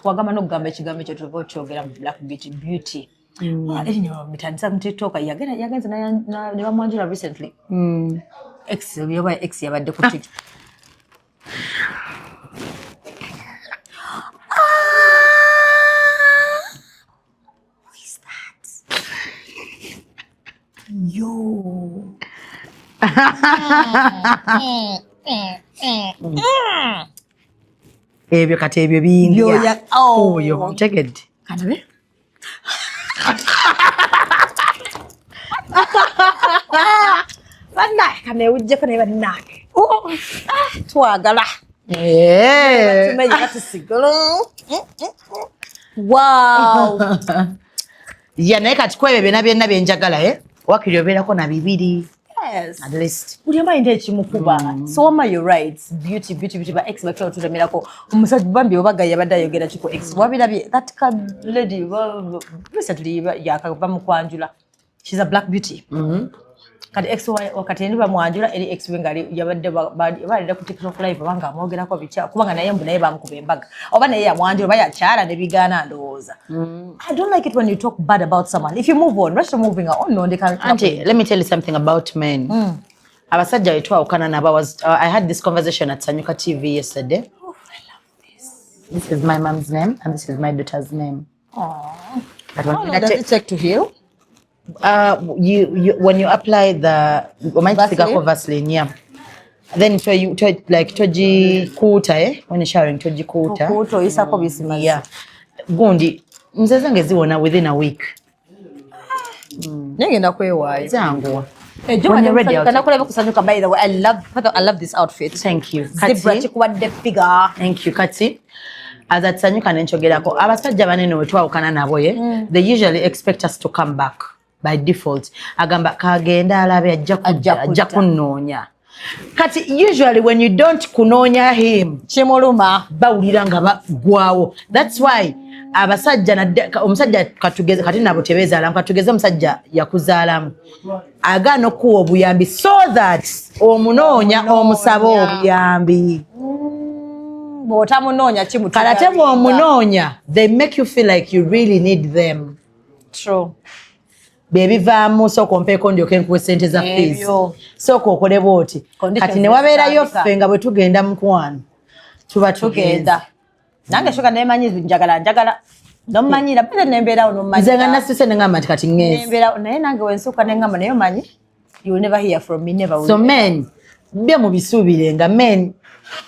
Wagamba n'okugamba ekigambo ekyo tuva okyogera mu black beauty. Erinyo mitandisa mu TikTok yagenze ne bamwanjula recently. Ex yabadde ku TikTok. What is that? Yo. Ebyo kati ebyo bingi. Oyo tegedde. Kanabe? Bana kane ujjeko ne bannange. Twagala. Tumenye katusigalo. Wow. Ya naye kati kwebyo byonna byenjagala wakiri obeerako na bibiri. Yes. At least. Uli amainde ekimukuba. So wama you're right. Beauty ba ex bakira tutemerako. Omusajja bambi obaga yabadde ayogera kiko ex. Wabirabye that lady recently yakava mu kwanjula. She's a black beauty. Kati ex wakati ndi bamwanjula eri ex wengali yabadde balida ku TikTok live banga amwogerako bicha kubanga naye mbu naye bamukuba embaga. Oba naye yamwanjula bayakyala ne bigana ndowooza. I don't like it when you talk bad about someone. If you move on, rush moving on. No, they can. Auntie, let me tell you something about men. Abasajja wetwawukana nabo I had this conversation at Sanyuka TV yesterday. Oh, I love this. This is my mom's name and this is my daughter's name. Aww. How long does it take to heal? You when you apply the Vaseline, yeah. Then you like tojikuta when you're showering tojikuta. Kuto isako bisimaliza. Yeah. Gundi nzeze ngeziwona within a week. Ngenda kwewayo. Zangu. By the way, I love this outfit. Thank you. Zebra chikuwadde figure. Thank you. Kati. Azatsanyuka nenchogerako abasajja banene wetwawukana nabo they usually expect us to come back by default. Agamba kagenda alabe ajja kunoonya. Kati usually when you don't kunoonya him chimuluma bawulira nga bagwawo. That's why abasajja omusajja katugeze kati nabo tebezaalamu katugeze omusajja yakuzaalamu agaana okuwa obuyambi so that omunoonya omusaba obuyambi. Botamunoonya kimutu kalate bw'omunoonya they make you feel like you really need them. True. Bebivaamu sooka ompeeko ndyoke nkuwe ssente za fees sooka okole bw'oti kati ne wabeerayo ffe nga bwe tugenda mukwano tuba tugenda. Nange shoka nemanyi njagala nomanyira pete nembeerawo nomanyira nze nga nasise ne ngamba nti kati ngezi nembeerawo naye nange wensuuka ne ngamba naye omanyi you will never hear from me, never will. So men bye mubisuubirenga men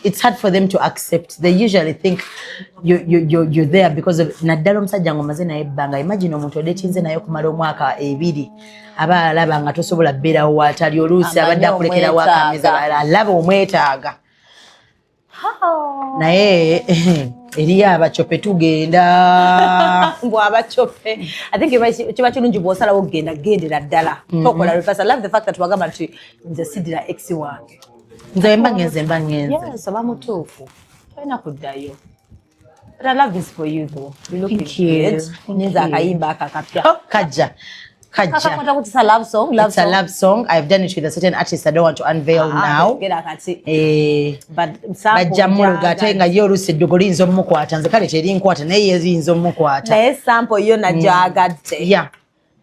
it's hard for them to accept. They usually think you're there because of naddala omusajja ngomaze naye ebbanga. Imagine omuntu odetinze naye okumala omwaka 2 aba alaba nga tosobola bbeerawo waatali oluusi abadde akulekera wakameza alaba omwetaaga naye eriyo abacope tugenda mbw abacope. I think kiba kirungi bw'osalawo okugenda gendera ddala tokola reverse. I love the fact that wagamba nti nze sidira ex wange nze mba ngenze yes aba mutuufu tolina kuddayo. But I love this for you though. You look good. Nyinza akayimba akakapya kajja it's a love song. It's a love song. I've done it with a certain artist I don't want to unveil now. Bajja muluga ate nga yo oluusi eddogo liyinza omumukwata nze kale terinkwata naye yeyinza omumukwata naye sample yo najaagadde. Yeah,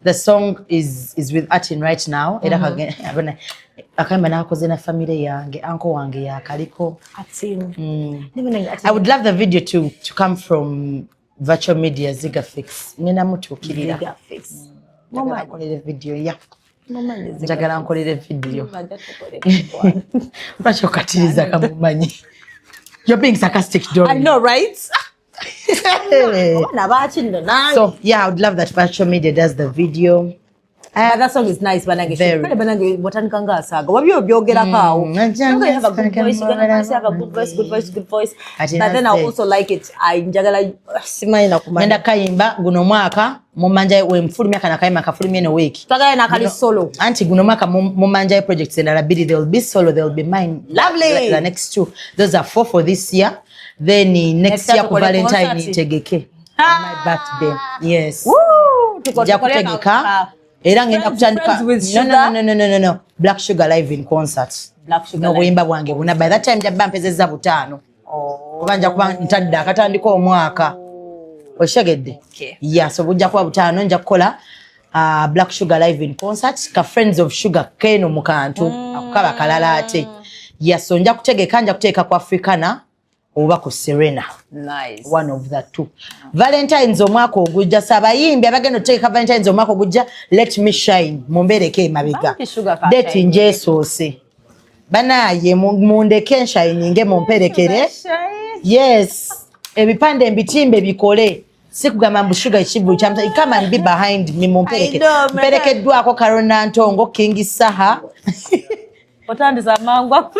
the song is with Atin right now. Era akayimba nakoze na family yange uncle wange yakaliko Atin. I would love the video to come from Virtual Media Ziga Fix. Nina mutuukirira Ziga Fix. Mama akolere video ya. Mama njagala nkolere video. Lwaki okatiriza kamumanyi? You're being sarcastic, Dori. I know, right? So yeah, I would love that Virtual Media does the video. But that song is nice. Banange batanika nga asaga wabyo byogerako awo. You have a good voice, you're gonna have a good voice. But then I also like it. I njagala simanyi nakumanya. Nenda kayimba guno mwaka mumanja we mfulumya na kayimba kafulumya no week. Twagala na kali solo. Anti guno mwaka mumanja projects and Arabidi, there will be solo, there will be mine. Lovely. The next 2. Those are 4 for this year. Then next year for Valentine tegeke. My birthday. Yes. Woo! Jakutegeka. Era ngenda kutandika no Black Sugar live in concert. Black Sugar no buyimba bwange buna by that time jabba mpezeza butano kubanja kuba ntadde akatandika omwaka oshegedde. Yeah, so bujja kuba butano nja kukola Black Sugar live in concert ka Friends of Sugar Keno mukantu akukaba kalala ate. Yeah, so nja kutegeka nja kuteeka ku Africana oba ku Serena. Nice. One of the 2. Valentine's omwaka ogujja sabayimbi abagenda oteeka Valentine's omwaka ogujja Let Me Shine mumbereke mabega. Date nje soose. Banaye mundeke shine nge mumperekere. Yes. Ebipande mbitimbe bikole. Sikugamba mbu Sugar ekivu kyamta come and be behind me mumpereke. Mperekeddwako Karona Ntongo King Saha. Otandiza mangwa.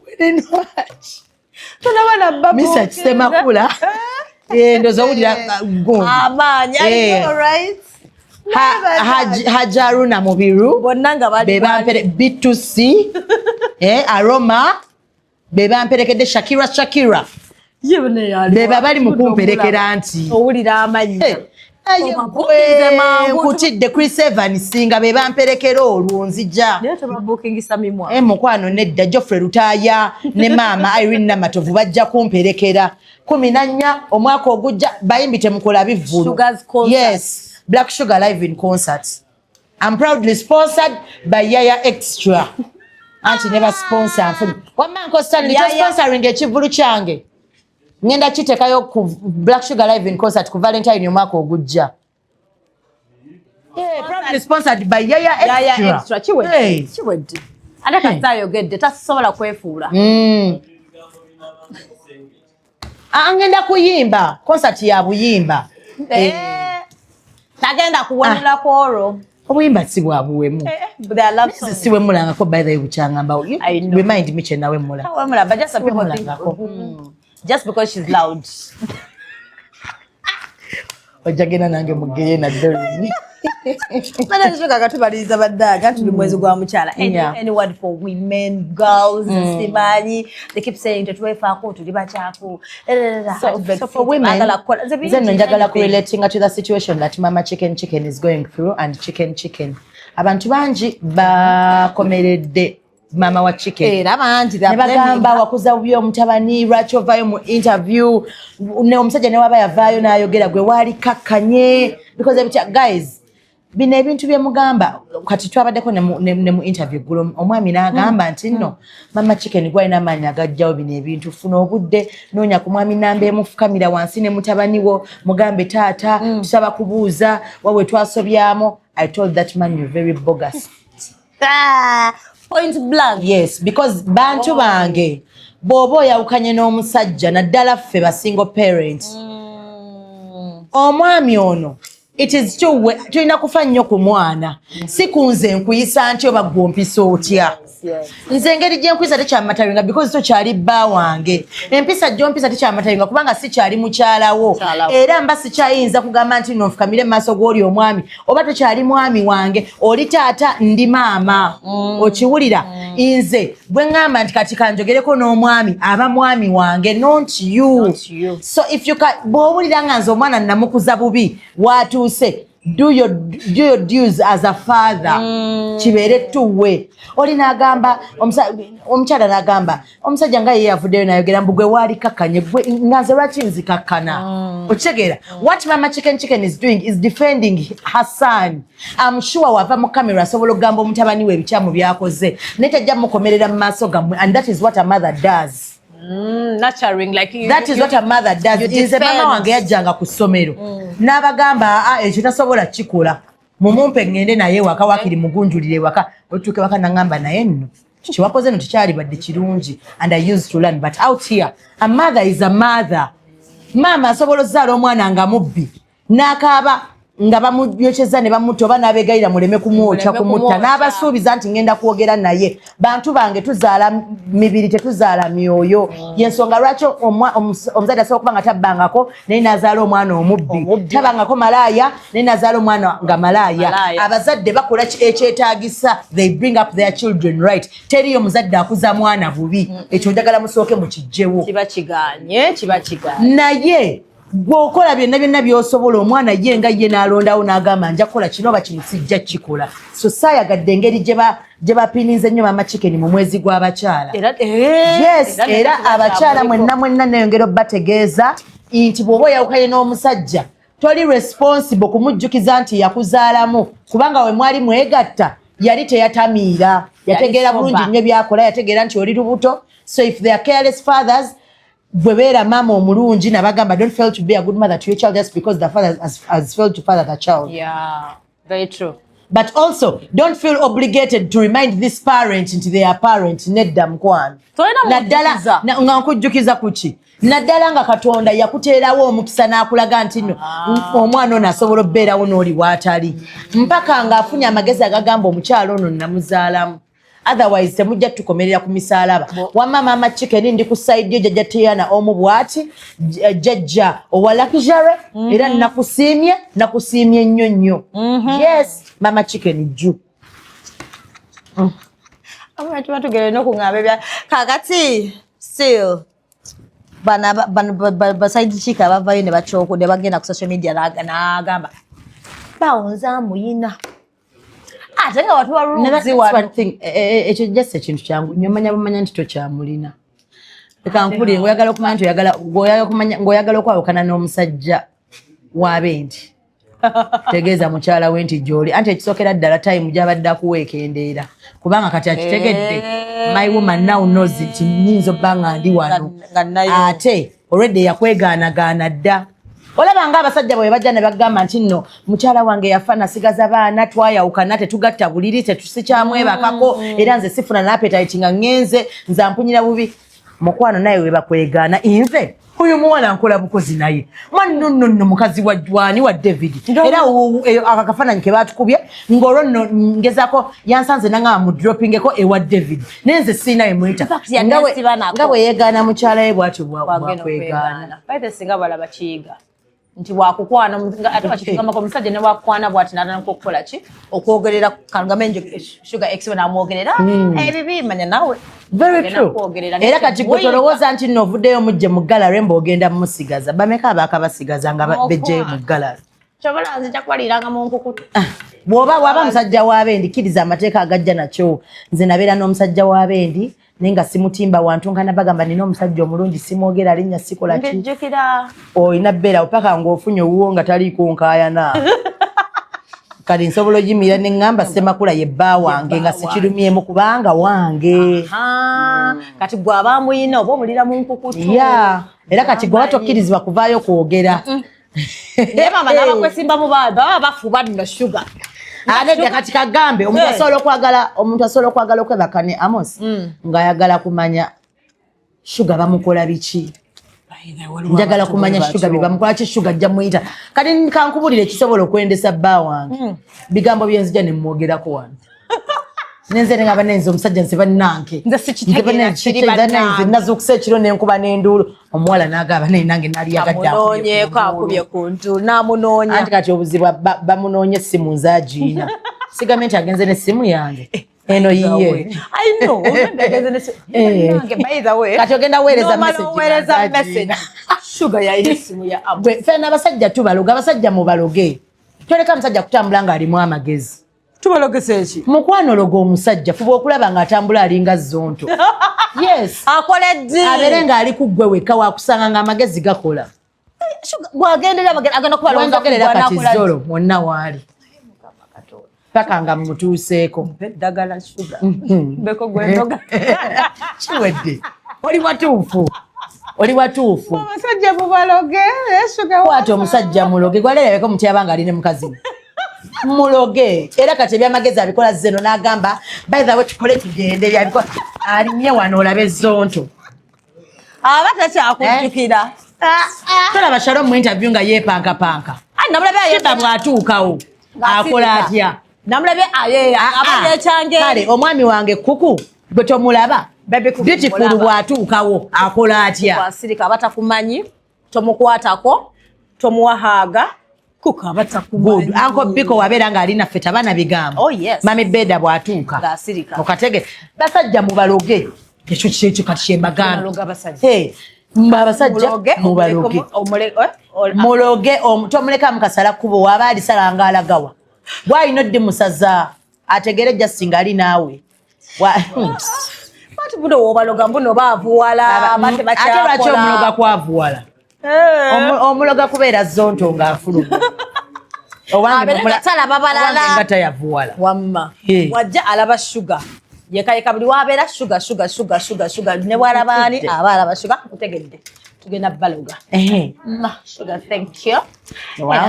We didn't watch. Misa Chisemakula ndoza wulira gongo amanya right Hajaruna Mubiru bonnanga bebampere B2C Aroma bebamperekedde Shakira yebone yali beba bali mukumperekera nti owulira amanya nkutidde Chris Evans singa bebamperekera olwonzija mukwano nedda Geoffrey Lutaya ne maama Irene Namatovu bajja kumperekera 14 omwaka ogujja bayimbi temukola bivulu. Yes, Black Sugar live in concert. I'm proudly sponsored by Yaya Extra. Anti never sponsor. Wamanko Stanley sponsoring ekivulu kyange. Ngenda kitekayo ku Black Sugar live in concert ku Valentine omwaka ogujja. Probably sponsored by Yaya Extra. Chiwedde. Ate kati ayogedde tasobola kwefuula. Angenda kuyimba concert ya buyimba. Tagenda kuwanula kworo. Obuyimba si bwa buwemu. But I love songs. Si wemula ngako by the buchangamba. Remind me chena wemula. Wemula, but just some people think just because she's loud. Ojagena nange mugeye na dole. Mana nishoka katubaliriza baddaga tuli mwezi gwa mukyala. Any word for women, girls, simanyi. They keep saying tetwefaako tuli bakyako. So for women, then njagala relating to the situation that Mama Chicken is going through and Chicken. Abantu banji bakomeredde mama wa Chicken. Era banji bagamba wakuza byo mutabani lwaki ovayo mu interview ne omusajja ne waba yavaayo n'ayogera gwe wali kakkanye because guys bino ebintu bye mugamba kati twabaddeko ne mu interview gulo omwami n'agamba nti nno Mama Chicken gwalina amaanyi agajjawo bino ebintu funa obudde noonya ku mwami namba emufukamira wansi ne mutabani wo mugambe taata tusaba kubuuza wawe twasobyamo. I told that man you're very bogus. Point blank. Yes, because bantu bange bobo yawukanye n'omusajja naddala ffe ba single parents. Omwami ono it is true tulina kufa nnyo ku mwana si kunze nkuyisa nti oba gwompisa otya. Nze engeri gye nkwisa tekyamatayinga because tokyali bba wange empisa gy'ompisa tekyamatayinga kubanga si kyali mukyalawo era mba sikyayinza kugamba nti nonfukamire mu maaso g'oli omwami oba tokyali mwami wange oli taata ndi maama okiwulira nze bwe ŋŋamba nti kati kanjogereko n'omwami aba mwami wange not you. So if you bw'owulira nga nze omwana namukuza bubi watuuse do your dues as a father. Kibeere tuwe oli n'agamba omukyala n'agamba omusajja nga ye yavuddeyo n'ayogera mbu gwe waali kakkanye ngaze lwaki nzikakkana okitegeera. What Mama Chicken is doing is defending her son. I'm sure wava mu kamera asobola okugamba omutabani we ebikyamu byakoze naye tajja mukomerera mu maaso gammwe and that is what a mother does. Nurturing, like that is what a mother does. Nze mama wange yajjanga ku ssomero n'abagamba ekyo tasobola kikola mumumpe ngende naye waka wakiri mugunjulire waka otuke waka nangamba naye nno kiwakoze no tekyali badde kirungi and I used to learn but out here a mother is a mother. Mama asobola ozaala omwana nga mubbi n'akaaba nga bamuyokeza ne bamuta oba n'abeegayira muleme kumwokya kumutta n'abasuubiza nti ngenda kwogera naye bantu bange tuzaala mibiri tetuzaala myoyo yensonga lwaki omuzadde asobola okuba nga tabbangako naye n'azaala omwana omubbi tabangako malaaya naye n'azaala omwana nga malaaya. Abazadde bakola ekyetaagisa they bring up their children right. Teriyo muzadde akuza mwana bubi ekyo njagala musooke mukijjewo kiba kiganye naye gwokola byonna by'osobola omwana ye nga ye n'alondawo n'agamba nja kukola kino oba kino sijja kikola. So saayagadde engeri gye bapininze nnyo Mama Chicken mu mwezi gw'abakyala. Yes, era abakyala mwenna neyongera obbategeeza nti bw'oba oyawukanye n'omusajja toli responsible kumujjukiza nti yakuzaalamu kubanga we mwali mwegatta yali teyatamiira yategeera bulungi nnyo byakola yategeera nti oli lubuto. So if they are careless fathers bwebeera mama omulungi nabagamba don't fail to be a good mother to your child just because the father has failed to father the child. Yeah, very true. But also don't feel obligated to remind this parent nti they are parent nedda mukwano naddala nga nkujjukiza kuki naddala nga Katonda yakuteerawo omukisa n'akulaga nti nno omwana ono asobola obbeerawo n'oli waatali mpaka ng'afunye amagezi agagamba omukyalo ono namuzaalamu. Otherwise temujja tukomerera ku misaalaba wamma Mama Chicken ndi ku side yo jjajja Tiana omu bwati jjajja owalakijare era nakusiimye nnyo. Yes Mama Chicken ju abantu batugere n'okuŋŋamba ebya kakati still baside chick abavayo ne bakyoko ne bagenda ku social media n'agamba bawunza muyina ate nga watu waruzi wano ekyo just ekintu kyangu nyomanya bumanya nti tokyamulina leka nkubulire ng'oyagala okumanya nti ng'oyagala okwawukana n'omusajja w'abendi tegeeza mukyala we nti gy'oli anti ekisookera ddala time gy'abadde akuweekendeera kubanga kati akitegedde my woman now knows nti nnyinza obba nga ndi wano ate already yakwegaanagaana dda olabanga abasajja bwe bajja ne bagamba nti nno mukyala wange yafa nasigaza baana twayawukana tetugatta buliri tetusikyamwebakako era nze sifuna n'appetite nga ngenze nze ampunyira bubi mukwano naye we bakwegaana inze uyu muwala nkola bukozi naye mannono mukazi wa jwani wa David era akafaananyi ke batukubye ng'olwo nno ngezako yansanze nanga mu droppingeko ewa David nenze siina emuyita nga bwe yeegaana mukyala we bw'atyo bwakwegaana baite singa balaba kiyiga nti wakukwana ate bakitugambako omusajja ne wakukwana bw'ati n'atandika okukola ki okwogerera kangamenje Sugar X n'amwogerera ebibi manya nawe very true era kati gwe tolowooza nti nno ovuddeyo mujje mu gallery mb'ogenda musigaza bameka abaakabasigaza nga bejjeyo mu gallery kyobola nzija kubaliranga mu nkukutu bw'oba musajja w'abendi kkiriza amateeka agajja nakyo nze nabeera n'omusajja w'abendi naye nga simutimba wantu nga nabagamba nina omusajja omulungi simwogera linnya sikola ki olina bbeera paka ng'ofunye owuwo nga taliiko nkaayana kati nsobola ogimirira ne ŋŋamba Ssemakula ye bba wange nga sikirumyemu kubanga wange kati gw'aba amuyina oba omulira mu nkukutu era kati gwe batokkirizibwa kuvaayo kwogera naye mama n'abakwesimba mu baba bafuba nno Sugar anedda kati kagambe omuntu asobola okwagala okwebaka ne Amos ng'ayagala kumanya Sugar bamukola biki njagala kumanya Sugar bibamukola ki Sugar ajja muyita kati kankubulire ekisobola okwendesa bba wange bigambo byenzija ne mmwogerako wano nenze ngaba nenze omusajja nsiba nanke nze sikitegeera kiri bananze nazukusa ekiro nenkuba n'enduulu omuwala n'agamba naye nange nali yagadde amunonyeeko akubye ku ntuulu n'amunoonya anti kati obuzibu bamunoonye essimu nze agiina sigambe nti agenze n'essimu yange eno yiye kati ogenda weereza message Sugar yayina essimu ya Abo fena abasajja tubaloga abasajja mubaloge toleka musajja kutambula ng'alimu amagezi tubalogese eki mukwano logo omusajja fuba okulaba ng'atambula alinga zonto yes akola ddi abeere ng'ali ku ggwe wekka waakusanga ng'amagezi gakola bw'agendera agenda kubalongerera kati zolo mwonna waali paka nga mutuuseeko eddagala Sugar mbeko gwendoga kiwedde oli watuufu omusajja mubaloge Sugar kwati omusajja muloge gwaleerabeko mutyaba nga ali ne mukazi we muloge era kati ebyamagezi abikola zeno n'agamba by the way tukole tugende byabikola alinye wano olabe zonto aba takyakujjukira tolaba Shalo mu interview nga yeepankapanka Sugar bw'atuukawo akola atya namulabe ayeya aba yekyange kale omwami wange kuku gwe tomulaba beautiful bw'atuukawo akola atya wasirika abatakumanyi tomukwatako tomuwahaaga kuka abatakumanyi Uncle Biko wabeera ng'ali naffe tabana bigambo Mami Beda bw'atuuka okatege basajja mubaloge ekyo kati kyembagana abasajja mubaloge muloge tomuleka mukasala kubo waaba alisala ng'alagawa bw'alina oddi musaza ategere jasinga ali naawe ati buno wobaloga mbuno baavuwala ate lwaki omuloga kwavuwala omuloga kubeera zonto ng'afuluma talaba balala nga tayavuwala wamma wajja alaba Sugar yekayeka buli wabeera Sugar ne bwalabaani aba alaba Sugar kutegedde tugenda baloga Sugar thank you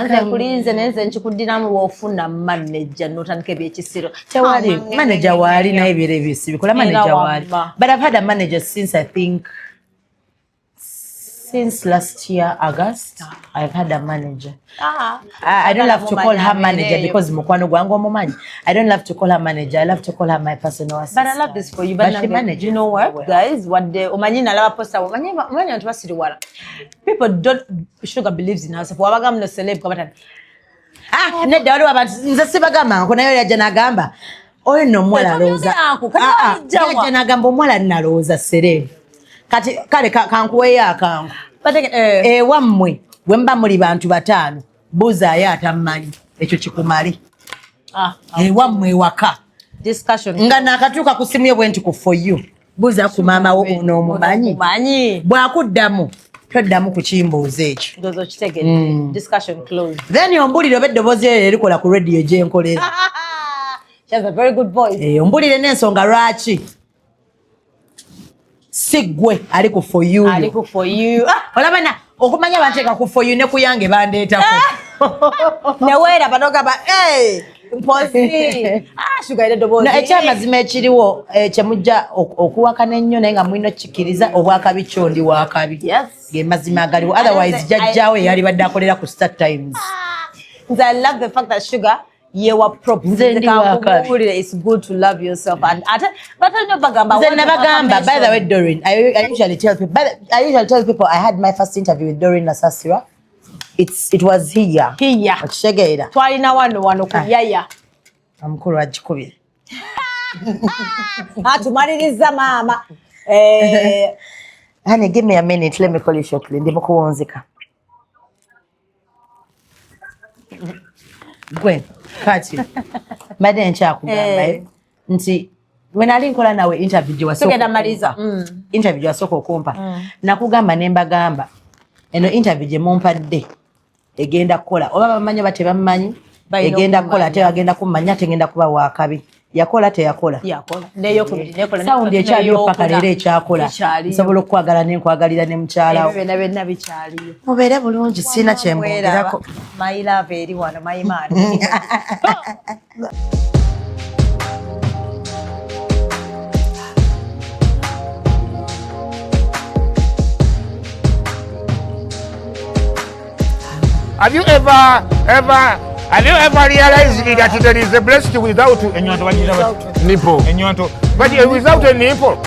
nze kulinze nenze nkikuddiramu woofuna manager notandika ebyekisiro tewali manager waali naye ebiro ebyosi bikola manager waali but I've had a manager since last year August. I've had a manager. I don't love to call her manager because mukwano gwangu omumanyi. I don't love to call her manager. I love to call her my personal assistant. But I love this for you. But she manages. You know what, guys? What the omanyi nalaba poster omanyi abantu basiriwala. People don't Sugar believes in herself. Wabagamba no celeb kabata. Nedda waliwo abantu nze sibagamba nko nayo yajja n'agamba oyo nno omuwala alowooza. Yajja n'agamba omuwala nalowooza celeb. Kati kale kankuweeyo akangu ewammwe bwe mba muli bantu bataano buuzaayo atamumanyi ekyo kikumale ewammwe ewaka nga naakatuuka ku simu ye bwe nti ku for you buuza ku maama wo ono omumanyi bw'akuddamu toddamu kukimbuuza ekyo then ombulire oba eddoboozi eyo erikola ku rediyo gyenkolera ombulire n'ensonga lwaki si gwe ali ku for you olabana okumanya banteeka ku for you ne ku yange bandeetako neweera banogamba mpozi Sugar ile dobozi ekyamazima ekiriwo kyemujja okuwakana ennyo naye nga mulina okkiriza obwakabi kyondi wakabi gemazima agaliwo otherwise jjajjaawe yali badde akolera ku Star Times. I love the fact that Sugar yewa props it's good to love yourself and but bagamba by the way Doreen I usually tell people I had my first interview with Doreen Nasasira. It was here Kitegeera twalina wano ku yaya amukulu agikubye tumaliriza maama honey give me a minute let me call you shortly ndi mukuwonzeka gwe kati mbadde nkyakugamba nti when ali nkola nawe interview gyewasooka okumpa nakugamba ne mbagamba eno interview gye mumpadde egenda kukola oba bamanyi oba tebammanyi egenda kukola ate agenda kummanya tegenda kuba wakabi yakola teyakola sawundi ekyaliyo paka leero ekyakola nsobola okukwagala nenkwagalira ne mukyalawo mubeere bulungi siina kyembogerako my love eri wano my man Have you ever realized that there is a breast without a nipple? But without a nipple,